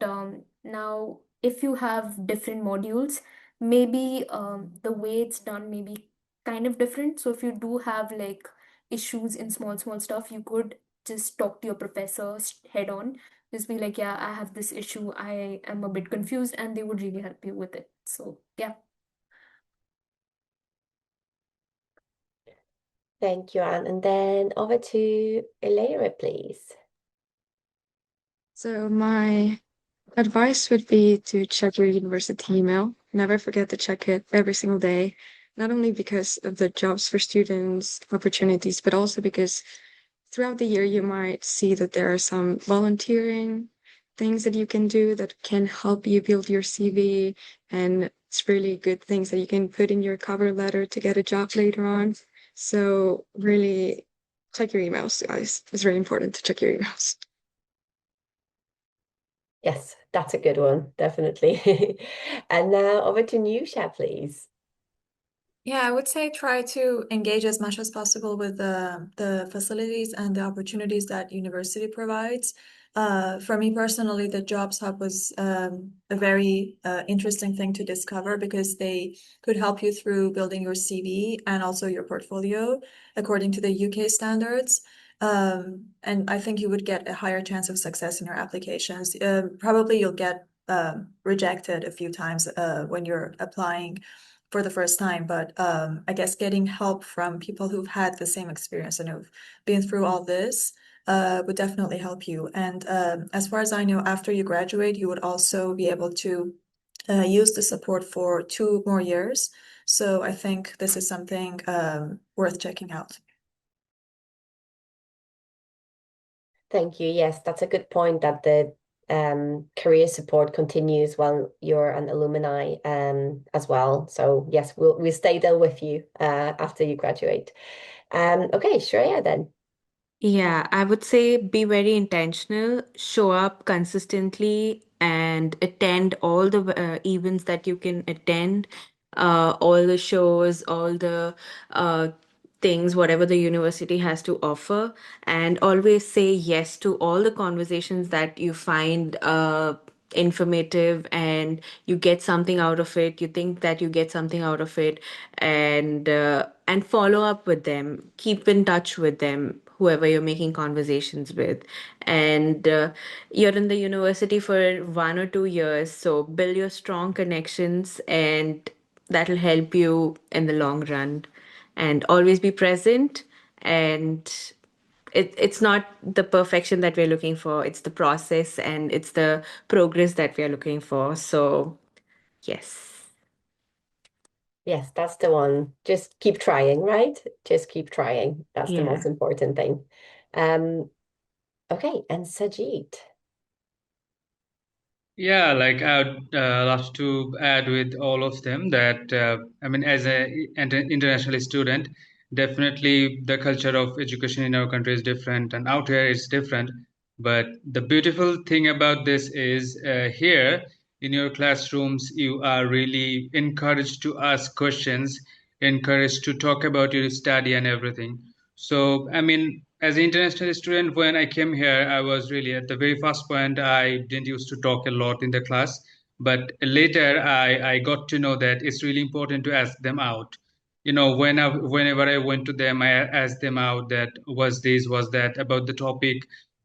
now if you have different modules, maybe the way it's done may be kind of different. So if you do have like issues in small stuff, you could just talk to your professor head on. Just be like, yeah, I have this issue, I am a bit confused, and they would really help you with it. So yeah. Thank you, Anne. And then over to Elera, please. So my advice would be to check your university email. Never forget to check it every single day, not only because of the jobs for students opportunities, but also because throughout the year you might see that there are some volunteering things that you can do that can help you build your CV, and it's really good things that you can put in your cover letter to get a job later on. So really check your emails, guys. It's really important to check your emails. Yes, that's a good one, definitely. And now over to Nusha, please. Yeah, I would say try to engage as much as possible with the facilities and the opportunities that university provides. For me personally, the Jobs Hub was a very interesting thing to discover because they could help you through building your CV and also your portfolio according to the UK standards. And I think you would get a higher chance of success in your applications. Probably you'll get rejected a few times when you're applying for the first time, but I guess getting help from people who've had the same experience and who've been through all this would definitely help you. And as far as I know, after you graduate, you would also be able to use the support for 2 more years. So I think this is something worth checking out. Thank you. Yes, that's a good point that the career support continues while you're an alumni as well. So yes, we'll stay there with you after you graduate. Okay, Shreya then. Yeah, I would say be very intentional, show up consistently, and attend all the events that you can attend, all the shows, all the uh, things, whatever the university has to offer, and always say yes to all the conversations that you find informative and you get something out of it. You think that you get something out of it, and follow up with them. Keep in touch with them, whoever you're making conversations with. And you're in the university for 1 or 2 years, so build your strong connections, and that'll help you in the long run. And always be present. And it's not the perfection that we're looking for, it's the process and it's the progress that we're looking for. So, yes. Yes, that's the one. Just keep trying, right? Just keep trying. That's the most Yeah. important thing. Okay, and Sajid. Yeah, like I would love to add with all of them that I mean, as an international student, definitely the culture of education in our country is different, and out here it's different. But the beautiful thing about this is here in your classrooms, you are really encouraged to ask questions, encouraged to talk about your study and everything. So, I mean, as an international student, when I came here, I was really at the very first point, I didn't used to talk a lot in the class. But later, I got to know that it's really important to ask them out. You know, whenever I went to them, I asked them out that was this, was that, about the topic,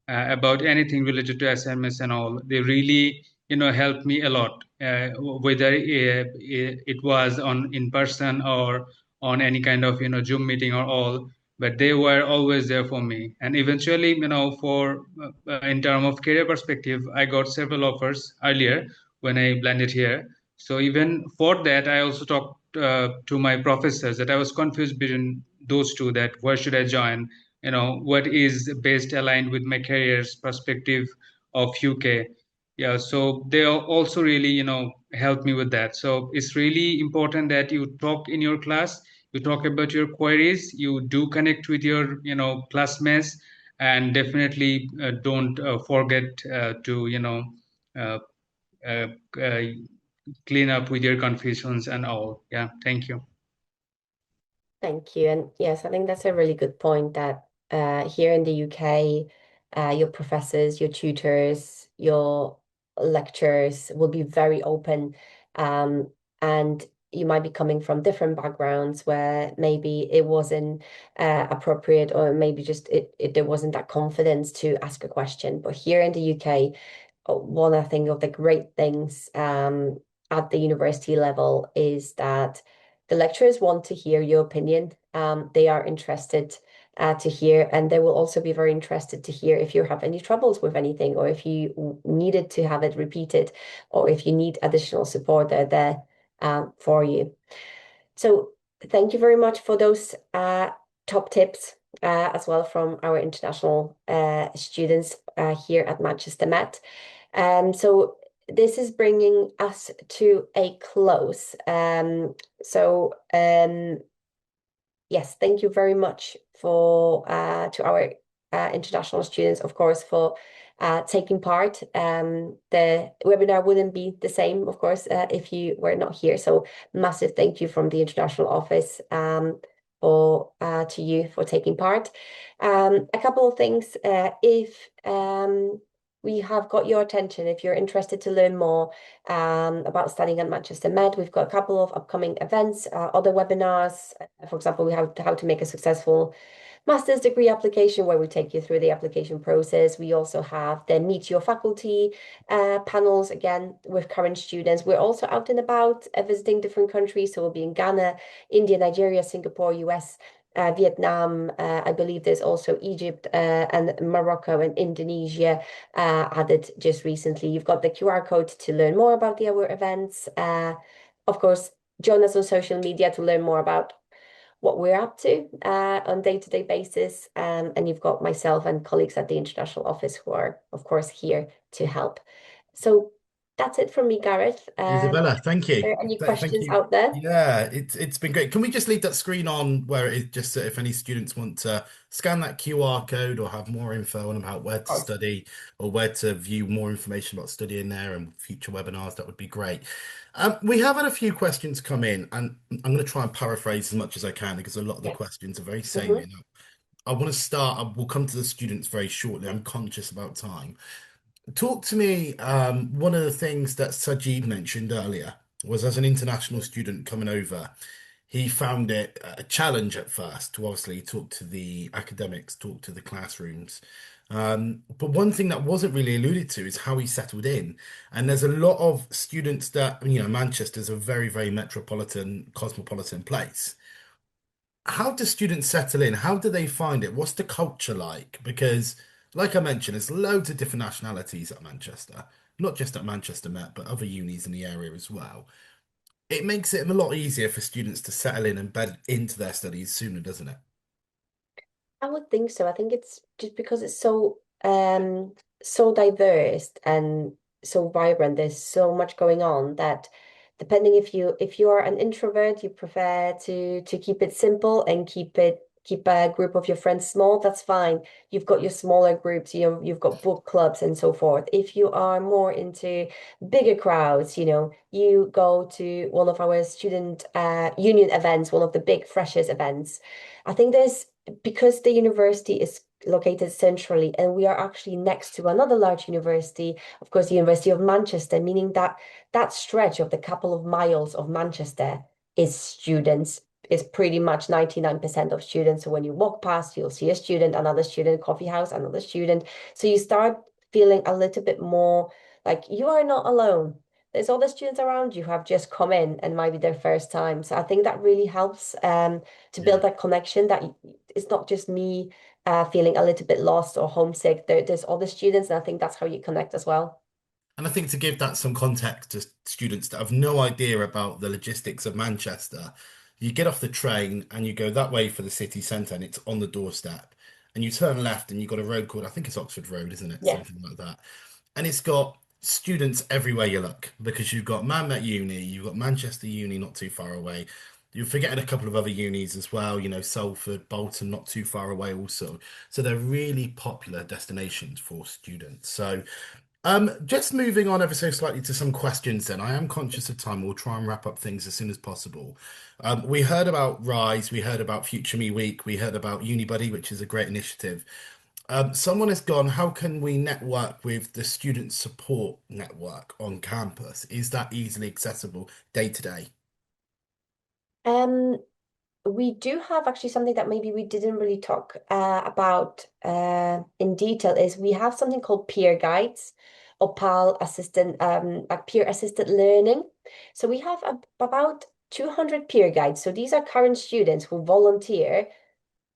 about anything related to SMS and all. They really, helped me a lot, whether it was on in person or on any kind of Zoom meeting or all, but they were always there for me. And eventually, for in terms of career perspective, I got several offers earlier when I landed here. So even for that, I also talked to my professors that I was confused between those two, that where should I join, what is best aligned with my career's perspective of UK. Yeah, so they also really help me with that. So it's really important that you talk in your class, you talk about your queries, you do connect with your classmates, and definitely don't forget to uh, uh, uh, clean up with your confusions and all. Yeah, thank you. Thank you. And yes, I think that's a really good point that here in the UK, your professors, your tutors, your lecturers will be very open. And you might be coming from different backgrounds where maybe it wasn't appropriate, or maybe just there wasn't that confidence to ask a question. But here in the UK, one I think of the great things at the university level is that the lecturers want to hear your opinion. They are interested to hear, and they will also be very interested to hear if you have any troubles with anything, or if you needed to have it repeated, or if you need additional support, they're there for you. So thank you very much for those top tips as well from our international students here at Manchester Met. So this is bringing us to a close. Yes, thank you very much for to our international students, of course, for taking part. The webinar wouldn't be the same, of course, if you were not here. So massive thank you from the international office for to you for taking part. A couple of things. If we have got your attention, if you're interested to learn more about studying at Manchester Met, we've got a couple of upcoming events, other webinars. For example, we have how to make a successful master's degree application, where we take you through the application process. We also have the Meet Your Faculty panels, again, with current students. We're also out and about visiting different countries. So we'll be in Ghana, India, Nigeria, Singapore, US, Vietnam. I believe there's also Egypt and Morocco and Indonesia added just recently. You've got the QR code to learn more about our events. Of course, join us on social media to learn more about what we're up to on day-to-day basis. And you've got myself and colleagues at the international office who are, of course, here to help. So that's it from me, Gareth. Isabella, thank Are you. there any Thank questions you. out there? Yeah, it's been great. Can we just leave that screen on where it is, just so if any students want to scan that QR code or have more info on about where to study or where to view more information about studying there and future webinars, that would be great. We have had a few questions come in, and I'm going to try and paraphrase as much as I can because a lot of the questions are very salient. I want to start, we'll come to the students very shortly. I'm conscious about time. Talk to me. One of the things that Sajid mentioned earlier was, as an international student coming over, he found it a challenge at first to obviously talk to the academics, talk to the classrooms. But one thing that wasn't really alluded to is how he settled in. And there's a lot of students that, Manchester's a very, very metropolitan, cosmopolitan place. How do students settle in? How do they find it? What's the culture like? Because, like I mentioned, there's loads of different nationalities at Manchester, not just at Manchester Met, but other unis in the area as well. It makes it a lot easier for students to settle in and bed into their studies sooner, doesn't it? I would think so. I think it's just because it's so diverse and so vibrant. There's so much going on that depending if you are an introvert, you prefer to keep it simple and keep a group of your friends small, that's fine. You've got your smaller groups, you've got book clubs and so forth. If you are more into bigger crowds, you go to one of our student union events, one of the big freshers events. I think because the university is located centrally and we are actually next to another large university, of course, the University of Manchester, meaning that that stretch of the couple of miles of Manchester is students, is pretty much 99% of students. So when you walk past, you'll see a student, another student, coffee house, another student. So you start feeling a little bit more like you are not alone. there's other students around you who have just come in and might be their first time. So I think that really helps to Yeah. build that connection that it's not just me feeling a little bit lost or homesick. There's other students, and I think that's how you connect as well. And I think to give that some context to students that have no idea about the logistics of Manchester, you get off the train and you go that way for the city centre and it's on the doorstep. And you turn left and you've got a road called, I think it's Oxford Road, isn't it? Yeah. Something like that. And it's got students everywhere you look because you've got Man Met Uni, you've got Manchester Uni not too far away. You're forgetting a couple of other unis as well, Salford, Bolton, not too far away also. So they're really popular destinations for students. So just moving on ever so slightly to some questions then. I am conscious of time. We'll try and wrap up things as soon as possible. We heard about Rise, we heard about Future Me Week, we heard about UniBuddy, which is a great initiative. Someone has gone, how can we network with the student support network on campus? Is that easily accessible day to day? Um, we do have actually something that maybe we didn't really talk about in detail is we have something called peer guides or PAL assistant, like peer assisted learning. So we have about 200 peer guides. So these are current students who volunteer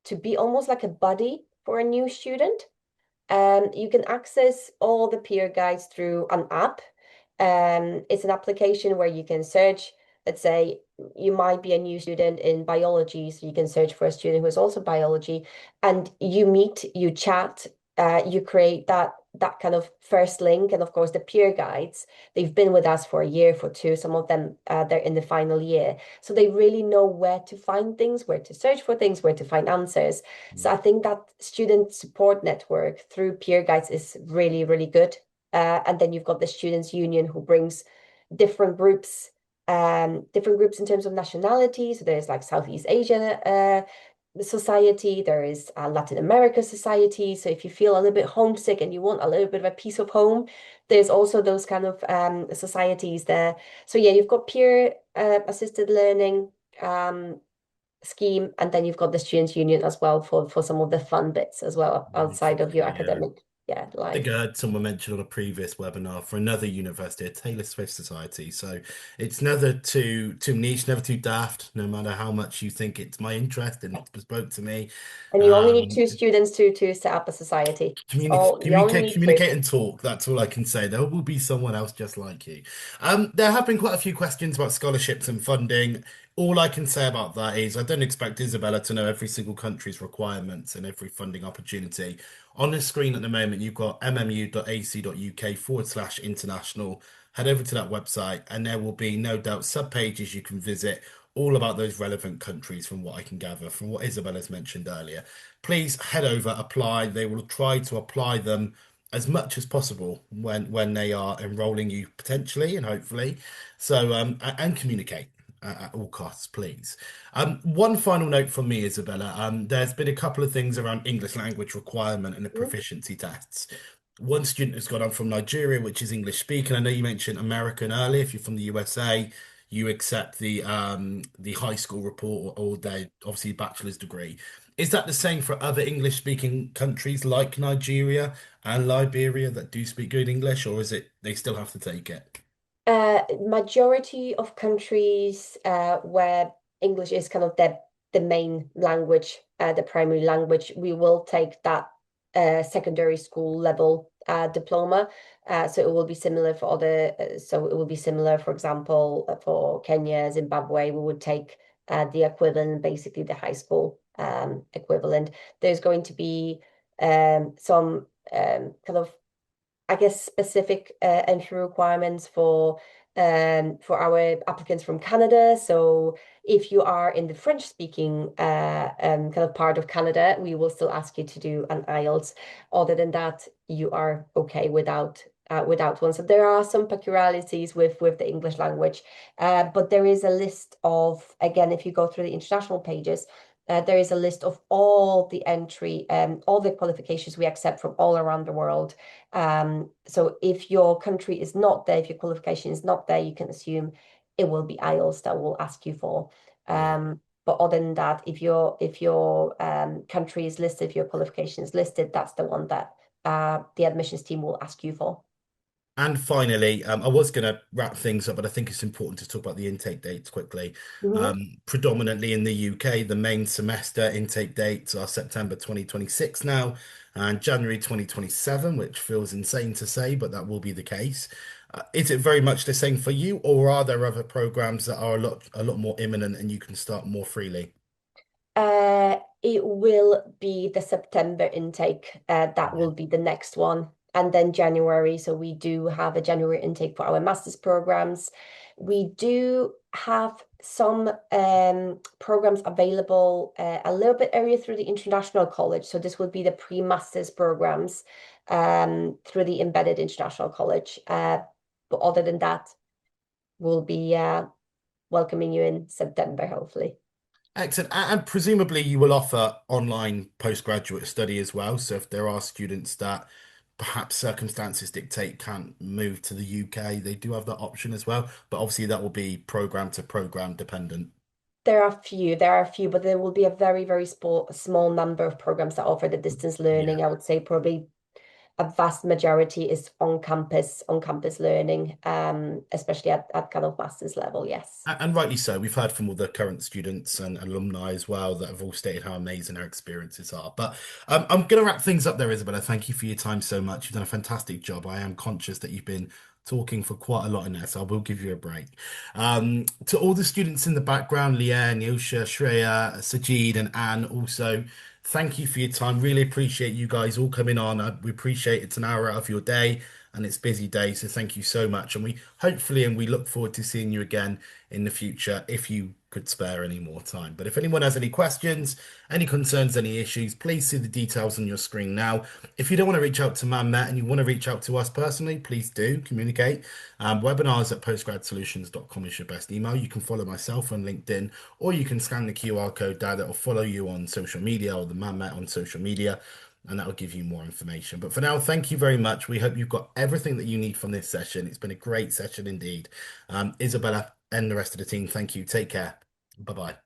to be almost like a buddy for a new student. You can access all the peer guides through an app. It's an application where you can search, let's say you might be a new student in biology, so you can search for a student who is also biology, and you meet, you chat, you create that kind of first link, and of course the peer guides, they've been with us for a year, for two, some of them they're in the final year, so they really know where to find things, where to search for things, where to find answers. So I think that student support network through peer guides is really, really good. And then you've got the Students' Union who brings different groups, different groups in terms of nationality. So there's like Southeast Asia society, there is a Latin America society. So if you feel a little bit homesick and you want a little bit of a piece of home, there's also those kind of societies there. So yeah, you've got peer assisted learning scheme, and then you've got the Students' Union as well for some of the fun bits as well outside of your Yeah. academic I think life. I heard someone mention on a previous webinar for another university, a Taylor Swift Society. So it's never too niche, never too daft, no matter how much you think it's my interest and it's bespoke to me. And you only need Um, two students to set up a society. It's Communicate, all you only communicate, need two. communicate, and talk. That's all I can say. There will be someone else just like you. There have been quite a few questions about scholarships and funding. All I can say about that is I don't expect Isabella to know every single country's requirements and every funding opportunity. On the screen at the moment, you've got mmu.ac.uk/international. Head over to that website, and there will be no doubt sub-pages you can visit all about those relevant countries from what I can gather, from what Isabella's mentioned earlier. Please head over, apply. They will try to apply them as much as possible when they are enrolling you potentially and hopefully. So and communicate at all costs, please. One final note from me, Isabella. There's been a couple of things around English language requirement and the Mhm. proficiency tests. One student has got on from Nigeria, which is English speaking. I know you mentioned American earlier. If you're from the USA, you accept the high school report or their obviously bachelor's degree. Is that the same for other English speaking countries like Nigeria and Liberia that do speak good English, or is it they still have to take it? Majority of countries where English is kind of the main language, the primary language, we will take that secondary school level diploma. So it will be similar for other. So it will be similar, for example, for Kenya, Zimbabwe, we would take the equivalent, basically the high school equivalent. There's going to be some kind of, I guess, specific entry requirements for our applicants from Canada. So if you are in the French speaking kind of part of Canada, we will still ask you to do an IELTS. Other than that, you are okay without one. So there are some peculiarities with the English language, but there is a list of, again, if you go through the international pages, there is a list of all the entry, all the qualifications we accept from all around the world. So if your country is not there, if your qualification is not there, you can assume it will be IELTS that will ask you for. Yeah. But other than that, if your country is listed, if your qualification is listed, that's the one that the admissions team will ask you for. And finally, I was going to wrap things up, but I think it's important to talk about the intake dates quickly. Mhm. Predominantly in the UK, the main semester intake dates are September 2026 now and January 2027, which feels insane to say, but that will be the case. Is it very much the same for you, or are there other programs that are a lot more imminent and you can start more freely? It will be the September intake. That Yeah. will be the next one. And then January. So we do have a January intake for our master's programs. We do have some programs available a little bit earlier through the International College. So this would be the pre-master's programs through the Embedded International College. But other than that, we'll be welcoming you in September, hopefully. Excellent. And presumably you will offer online postgraduate study as well. So if there are students that perhaps circumstances dictate can't move to the UK, they do have that option as well. But obviously that will be program to program dependent. There are a few, but there will be a very, very small number of programs that offer the distance Yeah. learning. I would say probably a vast majority is on campus learning, especially at kind of master's level, yes. And rightly so. We've heard from all the current students and alumni as well that have all stated how amazing their experiences are. But I'm going to wrap things up there, Isabella. Thank you for your time so much. You've done a fantastic job. I am conscious that you've been talking for quite a lot in there, so I will give you a break. To all the students in the background, Leanne, Yosha, Shreya, Sajid, and Anne, also, thank you for your time. Really appreciate you guys all coming on. We appreciate it's an hour out of your day and it's busy day, so thank you so much. And we look forward to seeing you again in the future if you could spare any more time. But if anyone has any questions, any concerns, any issues, please see the details on your screen now. If you don't want to reach out to ManMet and you want to reach out to us personally, please do communicate. Webinars at postgradsolutions.com is your best email. You can follow myself on LinkedIn, or you can scan the QR code that will follow you on social media or the ManMet on social media, and that will give you more information. But for now, thank you very much. We hope you've got everything that you need from this session. It's been a great session indeed. Isabella and the rest of the team, thank you. Take care. Bye bye.